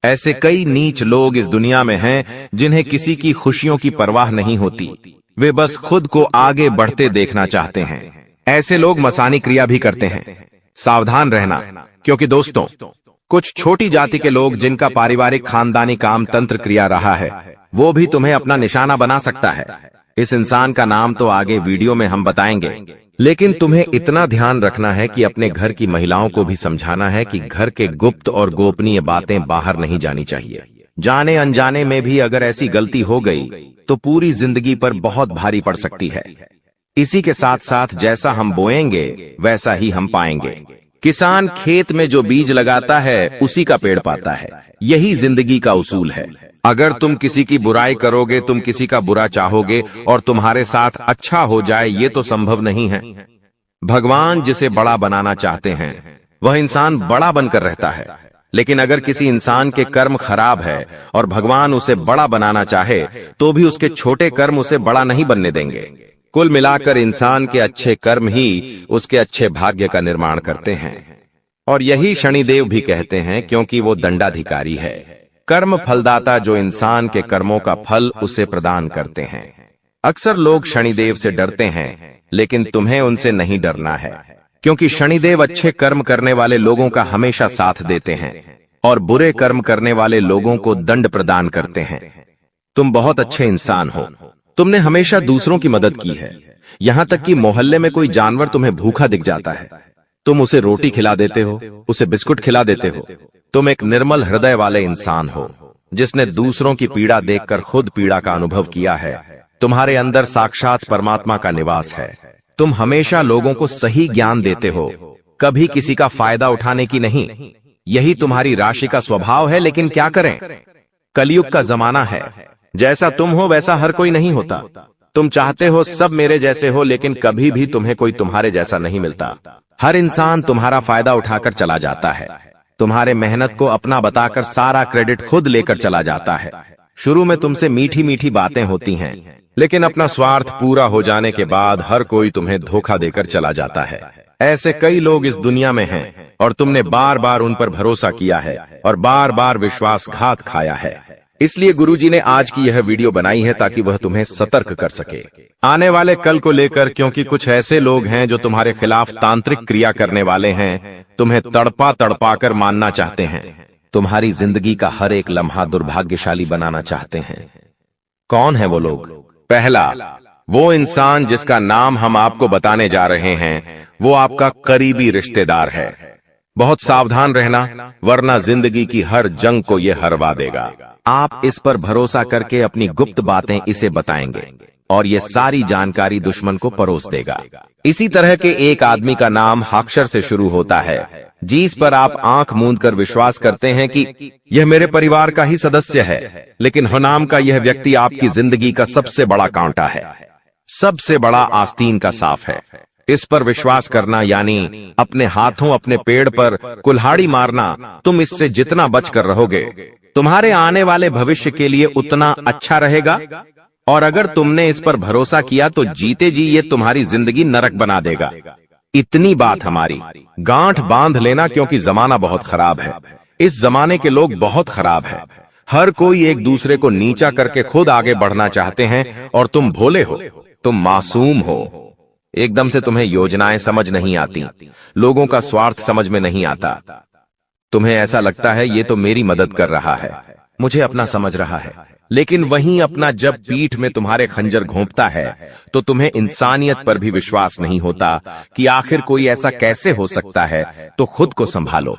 ऐसे कई नीच लोग इस दुनिया में हैं जिन्हें किसी की खुशियों की परवाह नहीं होती, वे बस खुद को आगे बढ़ते देखना चाहते हैं। ऐसे लोग मसानी क्रिया भी करते हैं। सावधान रहना, क्योंकि दोस्तों, कुछ छोटी जाति के लोग जिनका पारिवारिक खानदानी काम तंत्र क्रिया रहा है, वो भी तुम्हें अपना निशाना बना सकता है। इस इंसान का नाम तो आगे वीडियो में हम बताएंगे, लेकिन तुम्हें इतना ध्यान रखना है कि अपने घर की महिलाओं को भी समझाना है कि घर के गुप्त और गोपनीय बातें बाहर नहीं जानी चाहिए। जाने अनजाने में भी अगर ऐसी गलती हो गई तो पूरी जिंदगी पर बहुत भारी पड़ सकती है। इसी के साथ साथ जैसा हम बोएंगे वैसा ही हम पाएंगे। किसान खेत में जो बीज लगाता है उसी का पेड़ पाता है, यही जिंदगी का उसूल है। अगर तुम किसी की बुराई करोगे, तुम किसी का बुरा चाहोगे और तुम्हारे साथ अच्छा हो जाए, ये तो संभव नहीं है। भगवान जिसे बड़ा बनाना चाहते हैं वह इंसान बड़ा बनकर रहता है, लेकिन अगर किसी इंसान के कर्म खराब है और भगवान उसे बड़ा बनाना चाहे तो भी उसके छोटे कर्म उसे बड़ा नहीं बनने देंगे। कुल मिलाकर इंसान के अच्छे कर्म ही उसके अच्छे भाग्य का निर्माण करते हैं। और यही शनिदेव भी कहते हैं, क्योंकि वो दंडाधिकारी है, कर्म फलदाता, जो इंसान के कर्मों का फल उसे प्रदान करते हैं। अक्सर लोग शनिदेव से डरते हैं, लेकिन तुम्हें उनसे नहीं डरना है, क्योंकि शनिदेव अच्छे कर्म करने वाले लोगों का हमेशा साथ देते हैं और बुरे कर्म करने वाले लोगों को दंड प्रदान करते हैं। तुम बहुत अच्छे इंसान हो। तुमने हमेशा दूसरों की मदद की है, यहां तक कि मोहल्ले में कोई जानवर तुम्हें भूखा दिख जाता है, तुम उसे रोटी खिला देते हो, उसे बिस्कुट खिला देते हो। तुम एक निर्मल हृदय वाले इंसान हो, जिसने दूसरों की पीड़ा देखकर खुद पीड़ा का अनुभव किया है। तुम्हारे अंदर साक्षात परमात्मा का निवास है। तुम हमेशा लोगों को सही ज्ञान देते हो, कभी किसी का फायदा उठाने की नहीं। यही तुम्हारी राशि का स्वभाव है, लेकिन क्या करें, कलयुग का जमाना है। जैसा तुम हो वैसा हर कोई नहीं होता। तुम चाहते हो सब मेरे जैसे हो, लेकिन कभी भी तुम्हें कोई तुम्हारे जैसा नहीं मिलता। हर इंसान तुम्हारा फायदा उठाकर चला जाता है, तुम्हारे मेहनत को अपना बताकर सारा क्रेडिट खुद लेकर चला जाता है। शुरू में तुमसे मीठी मीठी बातें होती हैं, लेकिन अपना स्वार्थ पूरा हो जाने के बाद हर कोई तुम्हें धोखा देकर चला जाता है। ऐसे कई लोग इस दुनिया में हैं, और तुमने बार बार उन पर भरोसा किया है और बार बार विश्वासघात खाया है। इसलिए गुरुजी ने आज की यह वीडियो बनाई है, ताकि वह तुम्हें सतर्क कर सके आने वाले कल को लेकर, क्योंकि कुछ ऐसे लोग हैं जो तुम्हारे खिलाफ तांत्रिक क्रिया करने वाले हैं, तुम्हें तड़पा तड़पा कर मानना चाहते हैं, तुम्हारी जिंदगी का हर एक लम्हा दुर्भाग्यशाली बनाना चाहते हैं। कौन है वो लोग? पहला, वो इंसान जिसका नाम हम आपको बताने जा रहे हैं, वो आपका करीबी रिश्तेदार है। बहुत सावधान रहना, वरना जिंदगी की हर जंग को ये हरवा देगा। आप इस पर भरोसा करके अपनी गुप्त बातें इसे बताएंगे और ये सारी जानकारी दुश्मन को परोस देगा। इसी तरह के एक आदमी का नाम अक्षर से शुरू होता है, जिस पर आप आंख मूंद कर विश्वास करते हैं कि यह मेरे परिवार का ही सदस्य है, लेकिन नाम का यह व्यक्ति आपकी जिंदगी का सबसे बड़ा कांटा है, सबसे बड़ा आस्तीन का साफ है। इस पर विश्वास करना यानी अपने हाथों अपने पेड़ पर कुल्हाड़ी मारना। तुम इससे जितना बचकर रहोगे, तुम्हारे आने वाले भविष्य के लिए उतना अच्छा रहेगा। और अगर तुमने इस पर भरोसा किया तो जीते जी ये तुम्हारी जिंदगी नरक बना देगा। इतनी बात हमारी, गांठ बांध लेना, क्योंकि जमाना बहुत खराब है। इस जमाने के लोग बहुत खराब है। हर कोई एक दूसरे को नीचा करके खुद आगे बढ़ना चाहते हैं, और तुम भोले हो, तुम मासूम हो। एकदम से तुम्हें योजनाएं समझ नहीं आती, लोगों का स्वार्थ समझ में नहीं आता। तुम्हें ऐसा लगता है ये तो मेरी मदद कर रहा है, मुझे अपना समझ रहा है, लेकिन वहीं अपना जब पीठ में तुम्हारे खंजर घोंपता है तो तुम्हें इंसानियत पर भी विश्वास नहीं होता कि आखिर कोई ऐसा कैसे हो सकता है। तो खुद को संभालो।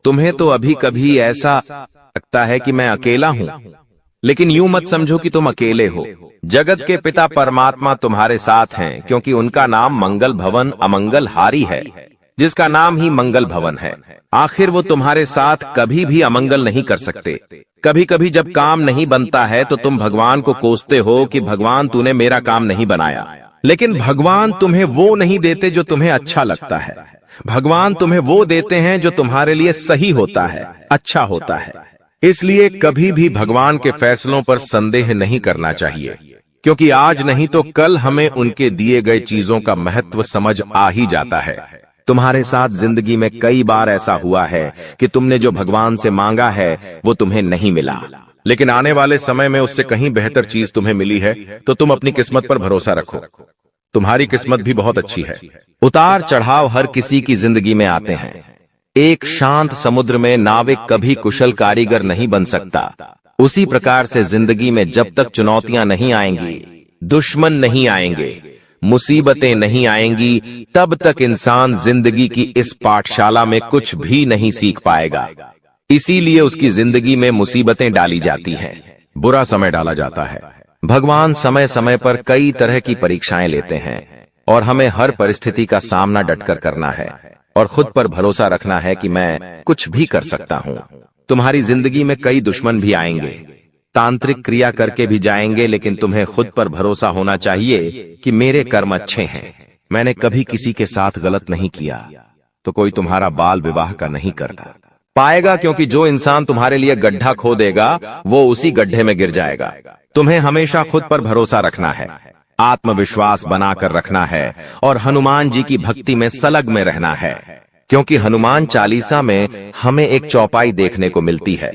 तुम्हें तो अभी कभी ऐसा लगता है कि मैं अकेला हूं, लेकिन यूं मत समझो कि तुम अकेले हो। जगत के पिता परमात्मा तुम्हारे साथ हैं, क्योंकि उनका नाम मंगल भवन अमंगल हारी है, जिसका नाम ही मंगल भवन है। आखिर वो तुम्हारे साथ कभी भी अमंगल नहीं कर सकते। कभी कभी जब काम नहीं बनता है तो तुम भगवान को कोसते हो कि भगवान तूने मेरा काम नहीं बनाया, लेकिन भगवान तुम्हें वो नहीं देते जो तुम्हें अच्छा लगता है। भगवान तुम्हें वो देते हैं जो तुम्हारे लिए सही होता है, अच्छा होता है। इसलिए कभी भी भगवान के फैसलों पर संदेह नहीं करना चाहिए, क्योंकि आज नहीं तो कल हमें उनके दिए गए चीजों का महत्व समझ आ ही जाता है। तुम्हारे साथ जिंदगी में कई बार ऐसा हुआ है कि तुमने जो भगवान से मांगा है वो तुम्हें नहीं मिला, लेकिन आने वाले समय में उससे कहीं बेहतर चीज तुम्हें मिली है। तो तुम अपनी किस्मत पर भरोसा रखो, तुम्हारी किस्मत भी बहुत अच्छी है। उतार चढ़ाव हर किसी की जिंदगी में आते हैं। एक शांत समुद्र में नाविक कभी कुशल कारीगर नहीं बन सकता। उसी प्रकार से जिंदगी में जब तक चुनौतियां नहीं आएंगी, दुश्मन नहीं आएंगे, मुसीबतें नहीं आएंगी, तब तक इंसान जिंदगी की इस पाठशाला में कुछ भी नहीं सीख पाएगा। इसीलिए उसकी जिंदगी में मुसीबतें डाली जाती हैं, बुरा समय डाला जाता है। भगवान समय समय पर कई तरह की परीक्षाएं लेते हैं, और हमें हर परिस्थिति का सामना डटकर करना है और खुद पर भरोसा रखना है कि मैं कुछ भी कर सकता हूं। तुम्हारी जिंदगी में कई दुश्मन भी आएंगे, तांत्रिक क्रिया करके भी जाएंगे, लेकिन तुम्हें खुद पर भरोसा होना चाहिए कि मेरे कर्म अच्छे हैं, मैंने कभी किसी के साथ गलत नहीं किया, तो कोई तुम्हारा बाल विवाह का नहीं करता पाएगा, क्योंकि जो इंसान तुम्हारे लिए गड्ढा खोदेगा वो उसी गड्ढे में गिर जाएगा। तुम्हें हमेशा खुद पर भरोसा रखना है। आत्मविश्वास बनाकर रखना है और हनुमान जी की भक्ति में सलग में रहना है, क्योंकि हनुमान चालीसा में हमें एक चौपाई देखने को मिलती है,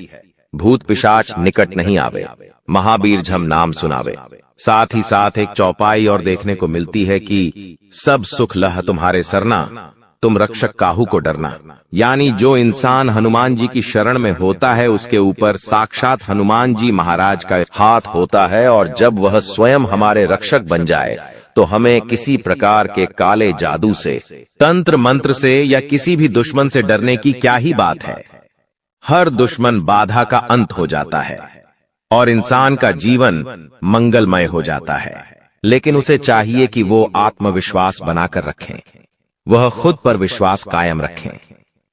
भूत पिशाच निकट नहीं आवे, महावीर झम नाम सुनावे। साथ ही साथ एक चौपाई और देखने को मिलती है कि सब सुख लह तुम्हारे सरना, तुम रक्षक काहू को डरना। यानी जो इंसान हनुमान जी की शरण में होता है उसके ऊपर साक्षात हनुमान जी महाराज का हाथ होता है, और जब वह स्वयं हमारे रक्षक बन जाए तो हमें किसी प्रकार के काले जादू से, तंत्र मंत्र से या किसी भी दुश्मन से डरने की क्या ही बात है। हर दुश्मन बाधा का अंत हो जाता है और इंसान का जीवन मंगलमय हो जाता है। लेकिन उसे चाहिए कि वो आत्मविश्वास बनाकर रखें, वह खुद पर विश्वास कायम रखें,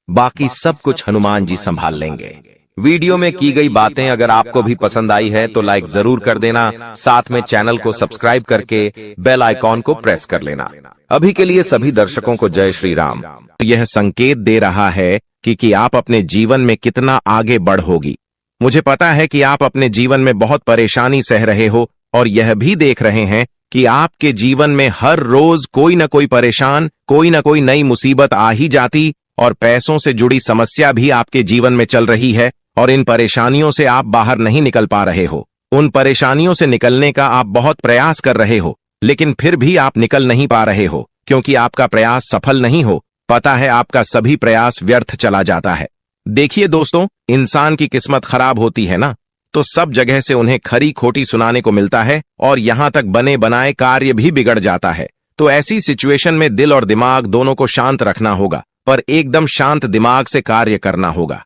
बाकी सब कुछ हनुमान जी संभाल लेंगे। वीडियो में की गई बातें अगर आपको भी पसंद आई है तो लाइक जरूर कर देना, साथ में चैनल को सब्सक्राइब करके बेल आइकॉन को प्रेस कर लेना। अभी के लिए सभी दर्शकों को जय श्री राम। यह संकेत दे रहा है कि आप अपने जीवन में कितना आगे बढ़ोगी। मुझे पता है कि आप अपने जीवन में बहुत परेशानी सह रहे हो और यह भी देख रहे हैं कि आपके जीवन में हर रोज कोई न कोई परेशान, कोई न कोई नई मुसीबत आ ही जाती और पैसों से जुड़ी समस्या भी आपके जीवन में चल रही है और इन परेशानियों से आप बाहर नहीं निकल पा रहे हो। उन परेशानियों से निकलने का आप बहुत प्रयास कर रहे हो, लेकिन फिर भी आप निकल नहीं पा रहे हो क्योंकि आपका प्रयास सफल नहीं हो। पता है आपका सभी प्रयास व्यर्थ चला जाता है। देखिए दोस्तों, इंसान की किस्मत खराब होती है ना, तो सब जगह से उन्हें खरी खोटी सुनाने को मिलता है और यहां तक बने बनाए कार्य भी बिगड़ जाता है। तो ऐसी सिचुएशन में दिल और दिमाग दोनों को शांत रखना होगा, पर एकदम शांत दिमाग से कार्य करना होगा।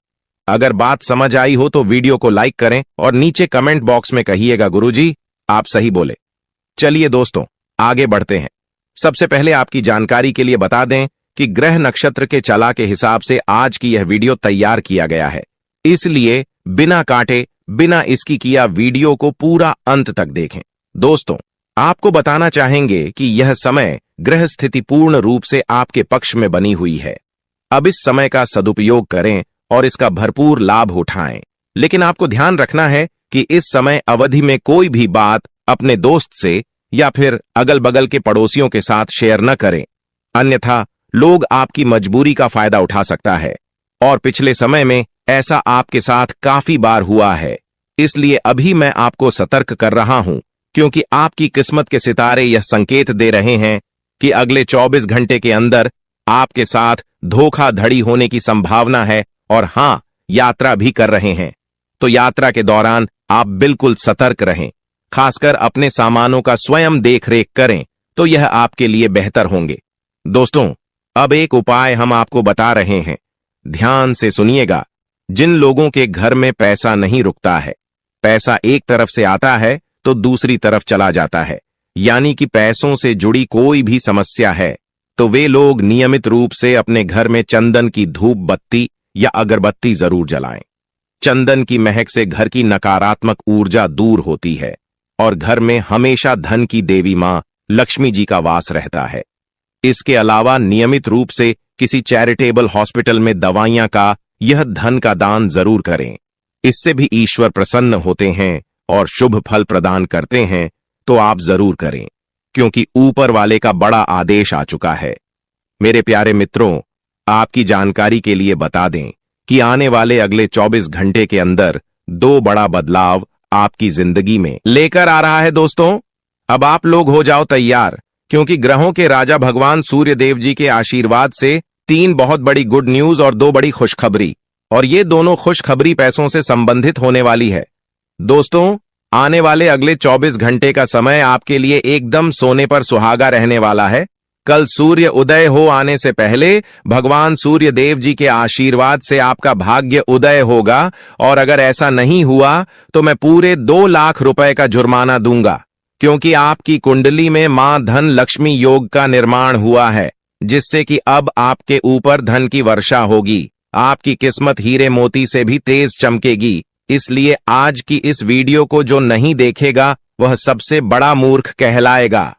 अगर बात समझ आई हो तो वीडियो को लाइक करें और नीचे कमेंट बॉक्स में कहिएगा गुरुजी आप सही बोले। चलिए दोस्तों आगे बढ़ते हैं। सबसे पहले आपकी जानकारी के लिए बता दें कि ग्रह नक्षत्र के चला के हिसाब से आज की यह वीडियो तैयार किया गया है, इसलिए बिना काटे बिना इसकी किया वीडियो को पूरा अंत तक देखें। दोस्तों आपको बताना चाहेंगे कि यह समय ग्रह स्थिति पूर्ण रूप से आपके पक्ष में बनी हुई है। अब इस समय का सदुपयोग करें और इसका भरपूर लाभ उठाएं। लेकिन आपको ध्यान रखना है कि इस समय अवधि में कोई भी बात अपने दोस्त से या फिर अगल बगल के पड़ोसियों के साथ शेयर न करें, अन्यथा लोग आपकी मजबूरी का फायदा उठा सकता है और पिछले समय में ऐसा आपके साथ काफी बार हुआ है। इसलिए अभी मैं आपको सतर्क कर रहा हूं क्योंकि आपकी किस्मत के सितारे यह संकेत दे रहे हैं कि अगले 24 घंटे के अंदर आपके साथ धोखाधड़ी होने की संभावना है और हां, यात्रा भी कर रहे हैं। तो यात्रा के दौरान आप बिल्कुल सतर्क रहें, खासकर अपने सामानों का स्वयं देखरेख करें तो यह आपके लिए बेहतर होंगे। दोस्तों अब एक उपाय हम आपको बता रहे हैं, ध्यान से सुनिएगा। जिन लोगों के घर में पैसा नहीं रुकता है, पैसा एक तरफ से आता है तो दूसरी तरफ चला जाता है, यानी कि पैसों से जुड़ी कोई भी समस्या है, तो वे लोग नियमित रूप से अपने घर में चंदन की धूप बत्ती या अगरबत्ती जरूर जलाएं। चंदन की महक से घर की नकारात्मक ऊर्जा दूर होती है और घर में हमेशा धन की देवी मां लक्ष्मी जी का वास रहता है। इसके अलावा नियमित रूप से किसी चैरिटेबल हॉस्पिटल में दवाइयां का यह धन का दान जरूर करें। इससे भी ईश्वर प्रसन्न होते हैं और शुभ फल प्रदान करते हैं, तो आप जरूर करें क्योंकि ऊपर वाले का बड़ा आदेश आ चुका है। मेरे प्यारे मित्रों, आपकी जानकारी के लिए बता दें कि आने वाले अगले 24 घंटे के अंदर 2 बड़ा बदलाव आपकी जिंदगी में लेकर आ रहा है। दोस्तों अब आप लोग हो जाओ तैयार, क्योंकि ग्रहों के राजा भगवान सूर्य देव जी के आशीर्वाद से 3 बहुत बड़ी गुड न्यूज और 2 बड़ी खुशखबरी, और ये दोनों खुशखबरी पैसों से संबंधित होने वाली है। दोस्तों आने वाले अगले 24 घंटे का समय आपके लिए एकदम सोने पर सुहागा रहने वाला है। कल सूर्य उदय हो आने से पहले भगवान सूर्य देव जी के आशीर्वाद से आपका भाग्य उदय होगा, और अगर ऐसा नहीं हुआ तो मैं पूरे 2 लाख रुपए का जुर्माना दूंगा, क्योंकि आपकी कुंडली में मां धन लक्ष्मी योग का निर्माण हुआ है, जिससे कि अब आपके ऊपर धन की वर्षा होगी। आपकी किस्मत हीरे मोती से भी तेज चमकेगी। इसलिए आज की इस वीडियो को जो नहीं देखेगा वह सबसे बड़ा मूर्ख कहलाएगा।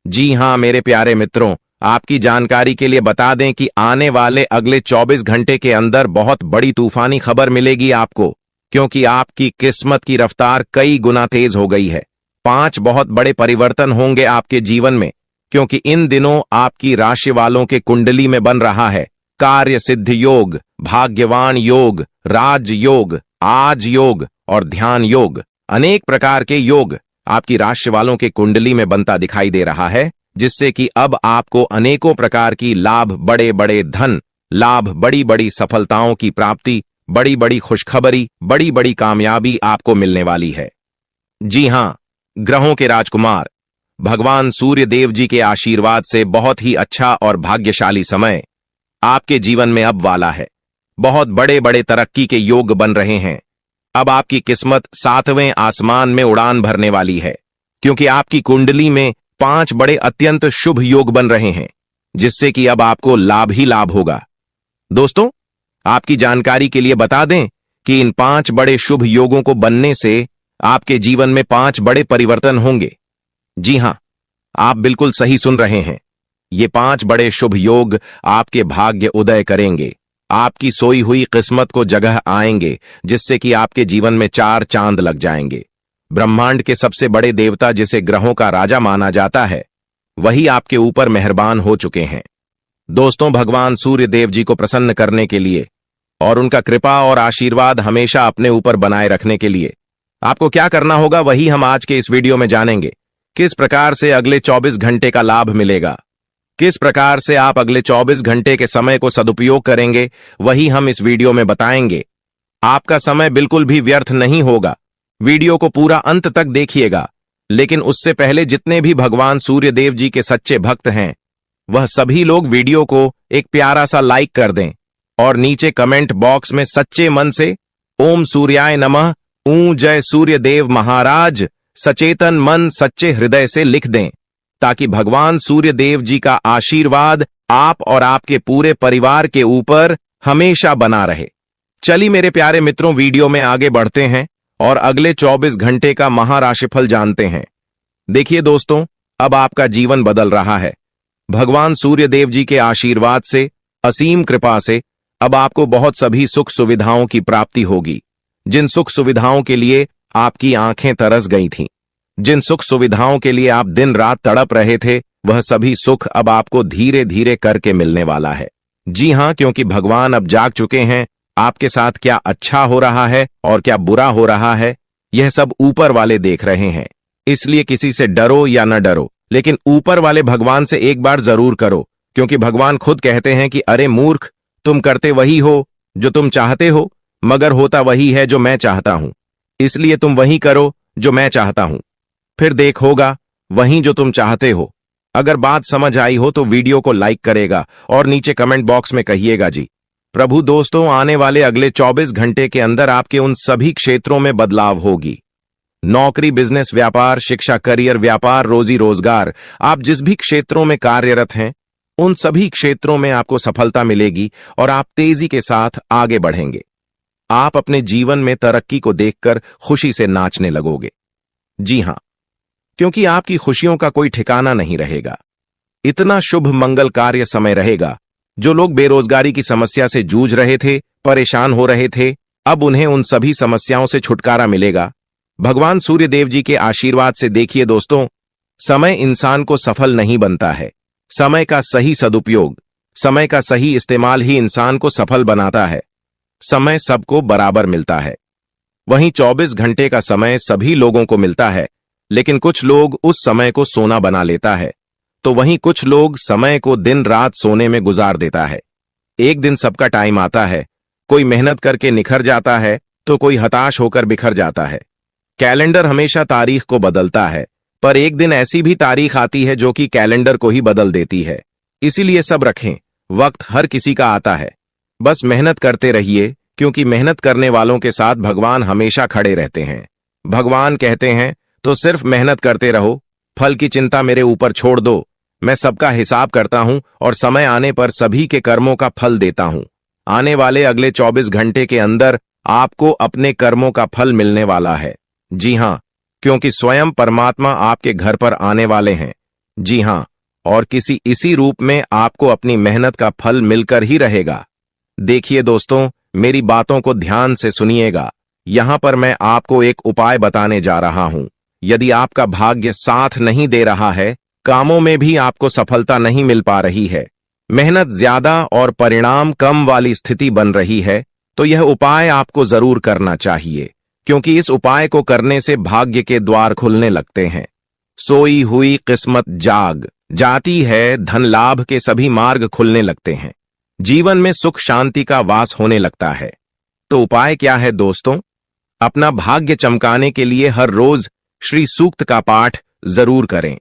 जी हां मेरे प्यारे मित्रों, आपकी जानकारी के लिए बता दें कि आने वाले अगले 24 घंटे के अंदर बहुत बड़ी तूफानी खबर मिलेगी आपको, क्योंकि आपकी किस्मत की रफ्तार कई गुना तेज हो गई है 5 बहुत बड़े परिवर्तन होंगे आपके जीवन में, क्योंकि इन दिनों आपकी राशि वालों के कुंडली में बन रहा है कार्य सिद्ध योग, भाग्यवान योग, राज योग, आज योग और ध्यान योग। अनेक प्रकार के योग आपकी राशि वालों के कुंडली में बनता दिखाई दे रहा है, जिससे कि अब आपको अनेकों प्रकार की लाभ, बड़े बड़े धन लाभ, बड़ी बड़ी सफलताओं की प्राप्ति, बड़ी बड़ी खुशखबरी, बड़ी बड़ी कामयाबी आपको मिलने वाली है। जी हां, ग्रहों के राजकुमार भगवान सूर्य देव जी के आशीर्वाद से बहुत ही अच्छा और भाग्यशाली समय आपके जीवन में अब वाला है। बहुत बड़े बड़े तरक्की के योग बन रहे हैं। अब आपकी किस्मत 7वें आसमान में उड़ान भरने वाली है, क्योंकि आपकी कुंडली में 5 बड़े अत्यंत शुभ योग बन रहे हैं, जिससे कि अब आपको लाभ ही लाभ होगा। दोस्तों, आपकी जानकारी के लिए बता दें कि इन 5 बड़े शुभ योगों को बनने से आपके जीवन में 5 बड़े परिवर्तन होंगे। जी हां, आप बिल्कुल सही सुन रहे हैं। ये 5 बड़े शुभ योग आपके भाग्य उदय करेंगे, आपकी सोई हुई किस्मत को जगह आएंगे, जिससे कि आपके जीवन में 4 चांद लग जाएंगे। ब्रह्मांड के सबसे बड़े देवता, जिसे ग्रहों का राजा माना जाता है, वही आपके ऊपर मेहरबान हो चुके हैं। दोस्तों, भगवान सूर्य देव जी को प्रसन्न करने के लिए और उनका कृपा और आशीर्वाद हमेशा अपने ऊपर बनाए रखने के लिए आपको क्या करना होगा, वही हम आज के इस वीडियो में जानेंगे। किस प्रकार से अगले 24 घंटे का लाभ मिलेगा, किस प्रकार से आप अगले 24 घंटे के समय को सदुपयोग करेंगे, वही हम इस वीडियो में बताएंगे। आपका समय बिल्कुल भी व्यर्थ नहीं होगा। वीडियो को पूरा अंत तक देखिएगा, लेकिन उससे पहले जितने भी भगवान सूर्य देव जी के सच्चे भक्त हैं, वह सभी लोग वीडियो को एक प्यारा सा लाइक कर दें और नीचे कमेंट बॉक्स में सच्चे मन से ओम सूर्याय नमः, जय सूर्य देव महाराज, सचेतन मन सच्चे हृदय से लिख दें, ताकि भगवान सूर्य देव जी का आशीर्वाद आप और आपके पूरे परिवार के ऊपर हमेशा बना रहे। चलिए मेरे प्यारे मित्रों, वीडियो में आगे बढ़ते हैं और अगले 24 घंटे का महाराशिफल जानते हैं। देखिए दोस्तों, अब आपका जीवन बदल रहा है। भगवान सूर्य देव जी के आशीर्वाद से, असीम कृपा से अब आपको बहुत सभी सुख सुविधाओं की प्राप्ति होगी। जिन सुख सुविधाओं के लिए आपकी आंखें तरस गई थीं, जिन सुख सुविधाओं के लिए आप दिन रात तड़प रहे थे, वह सभी सुख अब आपको धीरे धीरे करके मिलने वाला है। जी हां, क्योंकि भगवान अब जाग चुके हैं। आपके साथ क्या अच्छा हो रहा है और क्या बुरा हो रहा है, यह सब ऊपर वाले देख रहे हैं। इसलिए किसी से डरो या न डरो, लेकिन ऊपर वाले भगवान से एक बार जरूर करो, क्योंकि भगवान खुद कहते हैं कि अरे मूर्ख, तुम करते वही हो जो तुम चाहते हो, मगर होता वही है जो मैं चाहता हूं। इसलिए तुम वही करो जो मैं चाहता हूं, फिर देख होगा वही जो तुम चाहते हो। अगर बात समझ आई हो तो वीडियो को लाइक करेगा और नीचे कमेंट बॉक्स में कहिएगा जी प्रभु। दोस्तों, आने वाले अगले 24 घंटे के अंदर आपके उन सभी क्षेत्रों में बदलाव होगी। नौकरी, बिजनेस, व्यापार, शिक्षा, करियर, व्यापार, रोजी रोजगार, आप जिस भी क्षेत्रों में कार्यरत हैं, उन सभी क्षेत्रों में आपको सफलता मिलेगी और आप तेजी के साथ आगे बढ़ेंगे। आप अपने जीवन में तरक्की को देखकर खुशी से नाचने लगोगे। जी हां, क्योंकि आपकी खुशियों का कोई ठिकाना नहीं रहेगा। इतना शुभ मंगल कार्य समय रहेगा। जो लोग बेरोजगारी की समस्या से जूझ रहे थे, परेशान हो रहे थे, अब उन्हें उन सभी समस्याओं से छुटकारा मिलेगा भगवान सूर्य देव जी के आशीर्वाद से। देखिए दोस्तों, समय इंसान को सफल नहीं बनता है। समय का सही सदुपयोग, समय का सही इस्तेमाल ही इंसान को सफल बनाता है। समय सबको बराबर मिलता है। वहीं 24 घंटे का समय सभी लोगों को मिलता है, लेकिन कुछ लोग उस समय को सोना बना लेता है, तो वहीं कुछ लोग समय को दिन रात सोने में गुजार देता है। एक दिन सबका टाइम आता है, कोई मेहनत करके निखर जाता है तो कोई हताश होकर बिखर जाता है। कैलेंडर हमेशा तारीख को बदलता है, पर एक दिन ऐसी भी तारीख आती है जो कि कैलेंडर को ही बदल देती है। इसीलिए सब रखें, वक्त हर किसी का आता है। बस मेहनत करते रहिए, क्योंकि मेहनत करने वालों के साथ भगवान हमेशा खड़े रहते हैं। भगवान कहते हैं तो सिर्फ मेहनत करते रहो, फल की चिंता मेरे ऊपर छोड़ दो। मैं सबका हिसाब करता हूं और समय आने पर सभी के कर्मों का फल देता हूं। आने वाले अगले 24 घंटे के अंदर आपको अपने कर्मों का फल मिलने वाला है। जी हां, क्योंकि स्वयं परमात्मा आपके घर पर आने वाले हैं। जी हां, और किसी इसी रूप में आपको अपनी मेहनत का फल मिलकर ही रहेगा। देखिए दोस्तों, मेरी बातों को ध्यान से सुनिएगा। यहां पर मैं आपको एक उपाय बताने जा रहा हूं। यदि आपका भाग्य साथ नहीं दे रहा है, कामों में भी आपको सफलता नहीं मिल पा रही है, मेहनत ज्यादा और परिणाम कम वाली स्थिति बन रही है, तो यह उपाय आपको जरूर करना चाहिए, क्योंकि इस उपाय को करने से भाग्य के द्वार खुलने लगते हैं। सोई हुई किस्मत जाग जाती है, धन लाभ के सभी मार्ग खुलने लगते हैं, जीवन में सुख शांति का वास होने लगता है। तो उपाय क्या है दोस्तों? अपना भाग्य चमकाने के लिए हर रोज श्री सूक्त का पाठ जरूर करें।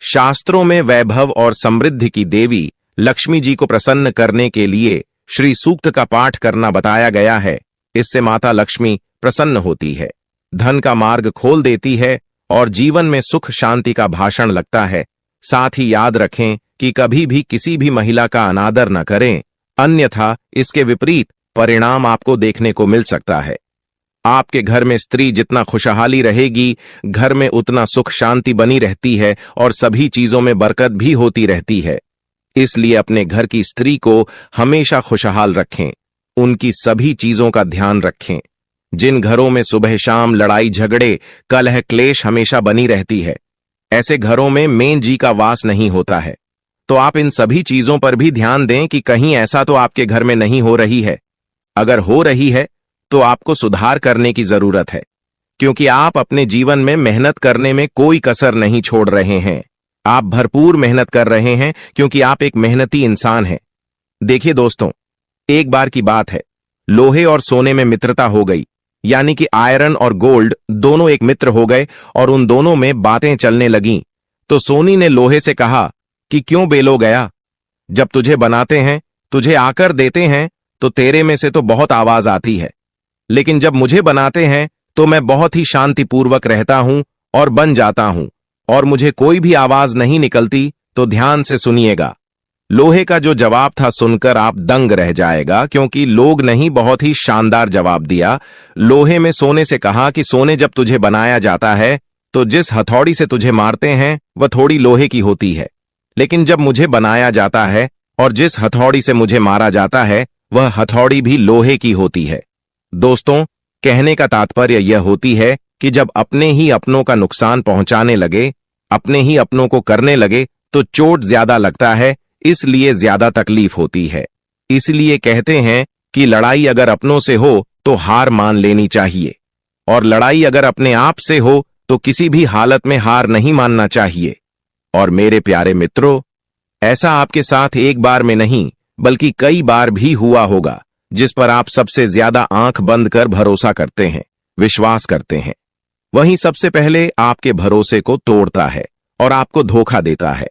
शास्त्रों में वैभव और समृद्धि की देवी लक्ष्मी जी को प्रसन्न करने के लिए श्री सूक्त का पाठ करना बताया गया है। इससे माता लक्ष्मी प्रसन्न होती है, धन का मार्ग खोल देती है और जीवन में सुख शांति का भाषण लगता है। साथ ही याद रखें कि कभी भी किसी भी महिला का अनादर न करें, अन्यथा इसके विपरीत परिणाम आपको देखने को मिल सकता है। आपके घर में स्त्री जितना खुशहाली रहेगी, घर में उतना सुख शांति बनी रहती है और सभी चीजों में बरकत भी होती रहती है। इसलिए अपने घर की स्त्री को हमेशा खुशहाल रखें, उनकी सभी चीजों का ध्यान रखें। जिन घरों में सुबह शाम लड़ाई झगड़े कलह क्लेश हमेशा बनी रहती है, ऐसे घरों में मेन जी का वास नहीं होता है। तो आप इन सभी चीजों पर भी ध्यान दें कि कहीं ऐसा तो आपके घर में नहीं हो रही है। अगर हो रही है तो आपको सुधार करने की जरूरत है, क्योंकि आप अपने जीवन में मेहनत करने में कोई कसर नहीं छोड़ रहे हैं। आप भरपूर मेहनत कर रहे हैं, क्योंकि आप एक मेहनती इंसान हैं। देखिए दोस्तों, एक बार की बात है, लोहे और सोने में मित्रता हो गई, यानी कि आयरन और गोल्ड दोनों एक मित्र हो गए और उन दोनों में बातें चलने लगीं। तो सोनी ने लोहे से कहा कि क्यों बेलो गया, जब तुझे बनाते हैं, तुझे आकर देते हैं, तो तेरे में से तो बहुत आवाज आती है, लेकिन जब मुझे बनाते हैं तो मैं बहुत ही शांतिपूर्वक रहता हूं और बन जाता हूं, और मुझे कोई भी आवाज नहीं निकलती। तो ध्यान से सुनिएगा। लोहे का जो जवाब था सुनकर आप दंग रह जाएगा, क्योंकि लोग नहीं बहुत ही शानदार जवाब दिया। लोहे में सोने से कहा कि सोने, जब तुझे बनाया जाता है तो जिस हथौड़ी से तुझे मारते हैं वह थोड़ी लोहे की होती है, लेकिन जब मुझे बनाया जाता है और जिस हथौड़ी से मुझे मारा जाता है वह हथौड़ी भी लोहे की होती है। दोस्तों, कहने का तात्पर्य यह होती है कि जब अपने ही अपनों का नुकसान पहुंचाने लगे, अपने ही अपनों को करने लगे, तो चोट ज्यादा लगता है, इसलिए ज्यादा तकलीफ होती है। इसलिए कहते हैं कि लड़ाई अगर अपनों से हो तो हार मान लेनी चाहिए, और लड़ाई अगर अपने आप से हो तो किसी भी हालत में हार नहीं मानना चाहिए। और मेरे प्यारे मित्रों, ऐसा आपके साथ एक बार में नहीं बल्कि कई बार भी हुआ होगा, जिस पर आप सबसे ज्यादा आंख बंद कर भरोसा करते हैं, विश्वास करते हैं। वहीं सबसे पहले आपके भरोसे को तोड़ता है और आपको धोखा देता है।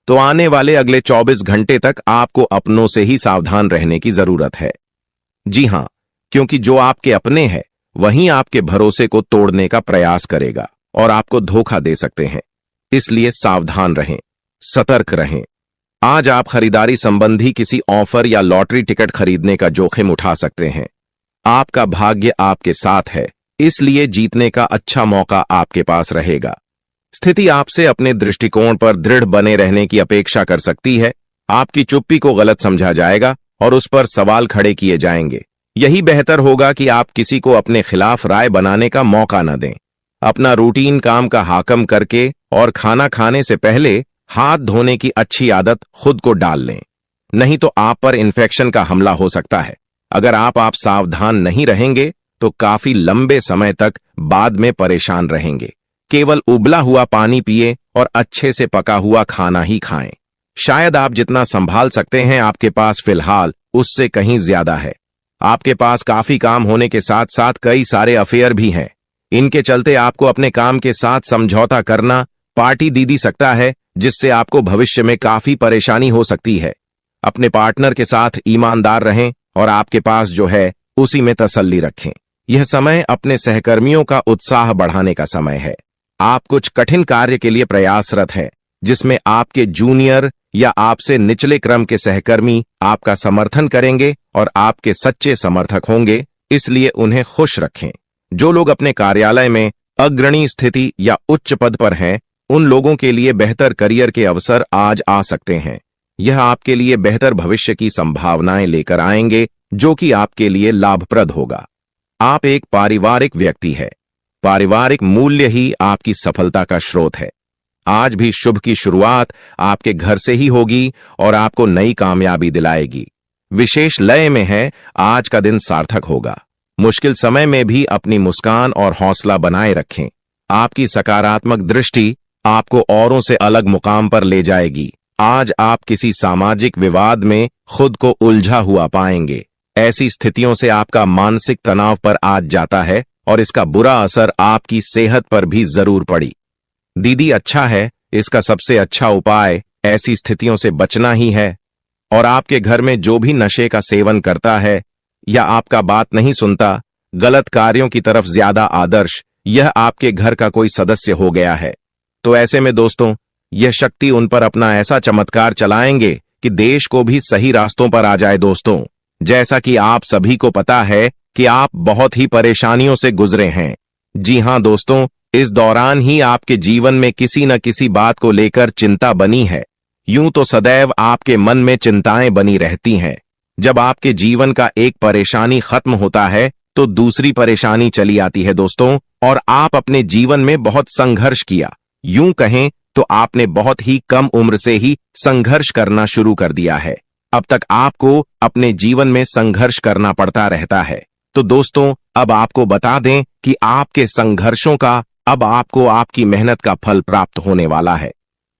तो आने वाले अगले 24 घंटे तक आपको अपनों से ही सावधान रहने की जरूरत है। जी हां, क्योंकि जो आपके अपने हैं वहीं आपके भरोसे को तोड़ने का प्रयास करेगा और आपको धोखा दे सकते हैं। इसलिए सावधान रहें, सतर्क रहें। आज आप खरीदारी संबंधी किसी ऑफर या लॉटरी टिकट खरीदने का जोखिम उठा सकते हैं। आपका भाग्य आपके साथ है, इसलिए जीतने का अच्छा मौका आपके पास रहेगा। स्थिति आपसे अपने दृष्टिकोण पर दृढ़ बने रहने की अपेक्षा कर सकती है। आपकी चुप्पी को गलत समझा जाएगा और उस पर सवाल खड़े किए जाएंगे। यही बेहतर होगा कि आप किसी को अपने खिलाफ राय बनाने का मौका न दें। अपना रूटीन काम का हाकम करके और खाना खाने से पहले हाथ धोने की अच्छी आदत खुद को डाल लें, नहीं तो आप पर इन्फेक्शन का हमला हो सकता है। अगर आप सावधान नहीं रहेंगे तो काफी लंबे समय तक बाद में परेशान रहेंगे। केवल उबला हुआ पानी पिए और अच्छे से पका हुआ खाना ही खाएं। शायद आप जितना संभाल सकते हैं आपके पास फिलहाल उससे कहीं ज्यादा है। आपके पास काफी काम होने के साथ साथ कई सारे अफेयर भी हैं। इनके चलते आपको अपने काम के साथ समझौता करना पार्टी दे सकता है, जिससे आपको भविष्य में काफी परेशानी हो सकती है। अपने पार्टनर के साथ ईमानदार रहें और आपके पास जो है उसी में तसल्ली रखें। यह समय अपने सहकर्मियों का उत्साह बढ़ाने का समय है। आप कुछ कठिन कार्य के लिए प्रयासरत हैं, जिसमें आपके जूनियर या आपसे निचले क्रम के सहकर्मी आपका समर्थन करेंगे और आपके सच्चे समर्थक होंगे, इसलिए उन्हें खुश रखें। जो लोग अपने कार्यालय में अग्रणी स्थिति या उच्च पद पर हैं, उन लोगों के लिए बेहतर करियर के अवसर आज आ सकते हैं। यह आपके लिए बेहतर भविष्य की संभावनाएं लेकर आएंगे, जो कि आपके लिए लाभप्रद होगा। आप एक पारिवारिक व्यक्ति है। पारिवारिक मूल्य ही आपकी सफलता का स्रोत है। आज भी शुभ की शुरुआत आपके घर से ही होगी और आपको नई कामयाबी दिलाएगी। विशेष लय में है, आज का दिन सार्थक होगा। मुश्किल समय में भी अपनी मुस्कान और हौसला बनाए रखें। आपकी सकारात्मक दृष्टि आपको औरों से अलग मुकाम पर ले जाएगी। आज आप किसी सामाजिक विवाद में खुद को उलझा हुआ पाएंगे। ऐसी स्थितियों से आपका मानसिक तनाव पर आज जाता है और इसका बुरा असर आपकी सेहत पर भी जरूर पड़ी। दीदी, अच्छा है, इसका सबसे अच्छा उपाय ऐसी स्थितियों से बचना ही है। और आपके घर में जो भी नशे का सेवन करता है या आपका बात नहीं सुनता, गलत कार्यों की तरफ ज्यादा आदर्श, यह आपके घर का कोई सदस्य हो गया है। तो ऐसे में दोस्तों, यह शक्ति उन पर अपना ऐसा चमत्कार चलाएंगे कि देश को भी सही रास्तों पर आ जाए। दोस्तों, जैसा कि आप सभी को पता है कि आप बहुत ही परेशानियों से गुजरे हैं। जी हां दोस्तों, इस दौरान ही आपके जीवन में किसी न किसी बात को लेकर चिंता बनी है। यूं तो सदैव आपके मन में चिंताएं बनी रहती हैं। जब आपके जीवन का एक परेशानी खत्म होता है तो दूसरी परेशानी चली आती है दोस्तों, और आप अपने जीवन में बहुत संघर्ष किया। यूं कहें तो आपने बहुत ही कम उम्र से ही संघर्ष करना शुरू कर दिया है। अब तक आपको अपने जीवन में संघर्ष करना पड़ता रहता है। तो दोस्तों, अब आपको बता दें कि आपके संघर्षों का अब आपको आपकी मेहनत का फल प्राप्त होने वाला है।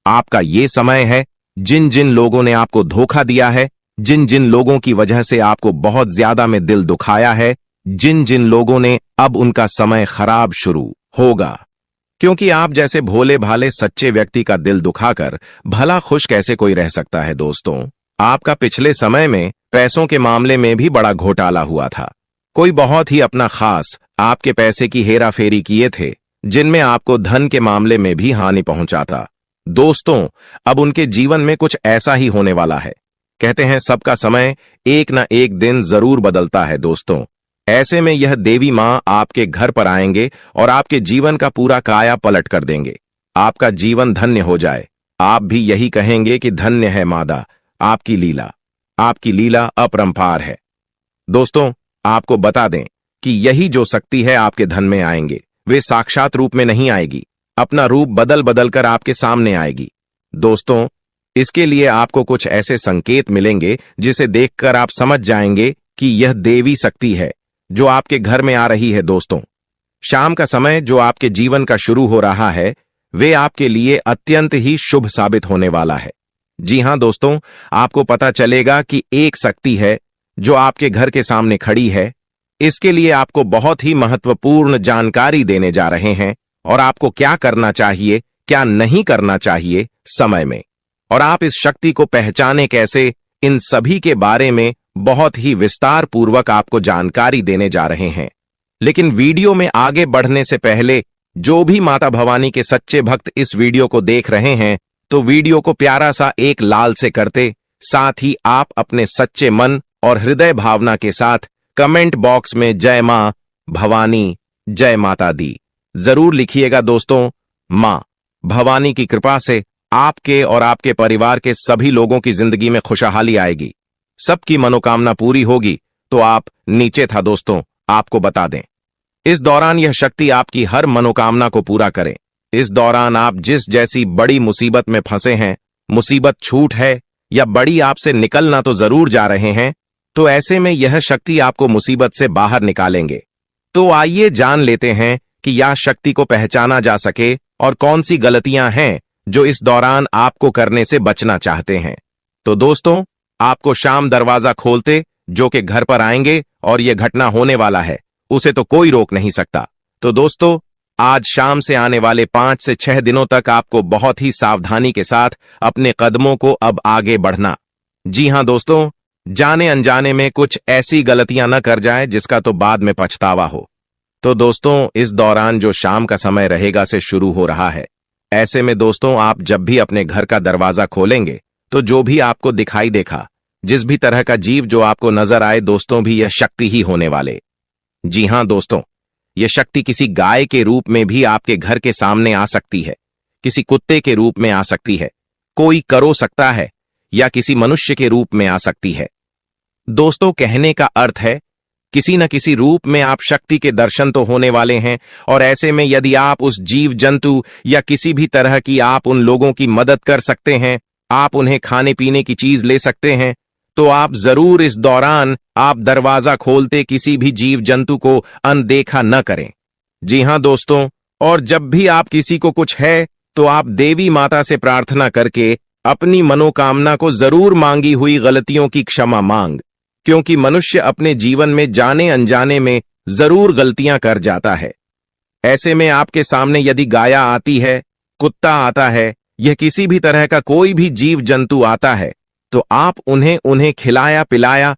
आपका ये समय है, जिन जिन लोगों ने आपको धोखा दिया है, जिन जिन लोगों की वजह से आपको बहुत ज्यादा में दिल दुखाया है, जिन जिन लोगों ने, अब उनका समय खराब शुरू होगा। क्योंकि आप जैसे भोले भाले सच्चे व्यक्ति का दिल दुखाकर भला खुश कैसे कोई रह सकता है। दोस्तों, आपका पिछले समय में पैसों के मामले में भी बड़ा घोटाला हुआ था। कोई बहुत ही अपना खास आपके पैसे की हेराफेरी किए थे, जिनमें आपको धन के मामले में भी हानि पहुंचा था। दोस्तों, अब उनके जीवन में कुछ ऐसा ही होने वाला है। कहते हैं सबका समय एक न एक दिन जरूर बदलता है। दोस्तों, ऐसे में यह देवी मां आपके घर पर आएंगे और आपके जीवन का पूरा काया पलट कर देंगे। आपका जीवन धन्य हो जाए। आप भी यही कहेंगे कि धन्य है मादा, आपकी लीला अपरंपार है। दोस्तों, आपको बता दें कि यही जो शक्ति है आपके धन में आएंगे, वे साक्षात रूप में नहीं आएगी, अपना रूप बदल बदल कर आपके सामने आएगी। दोस्तों, इसके लिए आपको कुछ ऐसे संकेत मिलेंगे जिसे देखकर आप समझ जाएंगे कि यह देवी शक्ति है जो आपके घर में आ रही है। दोस्तों, शाम का समय जो आपके जीवन का शुरू हो रहा है, वे आपके लिए अत्यंत ही शुभ साबित होने वाला है। जी हां दोस्तों, आपको पता चलेगा कि एक शक्ति है जो आपके घर के सामने खड़ी है। इसके लिए आपको बहुत ही महत्वपूर्ण जानकारी देने जा रहे हैं और आपको क्या करना चाहिए, क्या नहीं करना चाहिए समय में, और आप इस शक्ति को पहचाने कैसे, इन सभी के बारे में बहुत ही विस्तार पूर्वक आपको जानकारी देने जा रहे हैं। लेकिन वीडियो में आगे बढ़ने से पहले जो भी माता भवानी के सच्चे भक्त इस वीडियो को देख रहे हैं, तो वीडियो को प्यारा सा एक लाल से करते, साथ ही आप अपने सच्चे मन और हृदय भावना के साथ कमेंट बॉक्स में जय मां भवानी, जय माता दी जरूर लिखिएगा। दोस्तों, मां भवानी की कृपा से आपके और आपके परिवार के सभी लोगों की जिंदगी में खुशहाली आएगी, सबकी मनोकामना पूरी होगी। तो आप नीचे था दोस्तों, आपको बता दें, इस दौरान यह शक्ति आपकी हर मनोकामना को पूरा करे। इस दौरान आप जिस जैसी बड़ी मुसीबत में फंसे हैं, मुसीबत छूट है या बड़ी आपसे निकलना तो जरूर जा रहे हैं, तो ऐसे में यह शक्ति आपको मुसीबत से बाहर निकालेंगे। तो आइए जान लेते हैं कि यह शक्ति को पहचाना जा सके और कौन सी गलतियां हैं जो इस दौरान आपको करने से बचना चाहते हैं। तो दोस्तों, आपको शाम दरवाजा खोलते जो कि घर पर आएंगे और यह घटना होने वाला है, उसे तो कोई रोक नहीं सकता। तो दोस्तों, आज शाम से आने वाले 5 से 6 दिनों तक आपको बहुत ही सावधानी के साथ अपने कदमों को अब आगे बढ़ना। जी हां दोस्तों, जाने अनजाने में कुछ ऐसी गलतियां न कर जाए जिसका तो बाद में पछतावा हो। तो दोस्तों, इस दौरान जो शाम का समय रहेगा से शुरू हो रहा है। ऐसे में दोस्तों, आप जब भी अपने घर का दरवाजा खोलेंगे तो जो भी आपको दिखाई देखा, जिस भी तरह का जीव जो आपको नजर आए, दोस्तों भी यह शक्ति ही होने वाले। जी हां दोस्तों, यह शक्ति किसी गाय के रूप में भी आपके घर के सामने आ सकती है, किसी कुत्ते के रूप में आ सकती है, कोई करो सकता है, या किसी मनुष्य के रूप में आ सकती है। दोस्तों, कहने का अर्थ है किसी न किसी रूप में आप शक्ति के दर्शन तो होने वाले हैं। और ऐसे में यदि आप उस जीव जंतु या किसी भी तरह की आप उन लोगों की मदद कर सकते हैं, आप उन्हें खाने पीने की चीज ले सकते हैं, तो आप जरूर इस दौरान आप दरवाजा खोलते किसी भी जीव जंतु को अनदेखा न करें। जी हां दोस्तों, और जब भी आप किसी को कुछ है तो आप देवी माता से प्रार्थना करके अपनी मनोकामना को जरूर मांगी हुई गलतियों की क्षमा मांग, क्योंकि मनुष्य अपने जीवन में जाने अनजाने में जरूर गलतियां कर जाता है। ऐसे में आपके सामने यदि गाया आती है, कुत्ता आता है, यह किसी भी तरह का कोई भी जीव जंतु आता है, तो आप उन्हें खिलाया पिलाया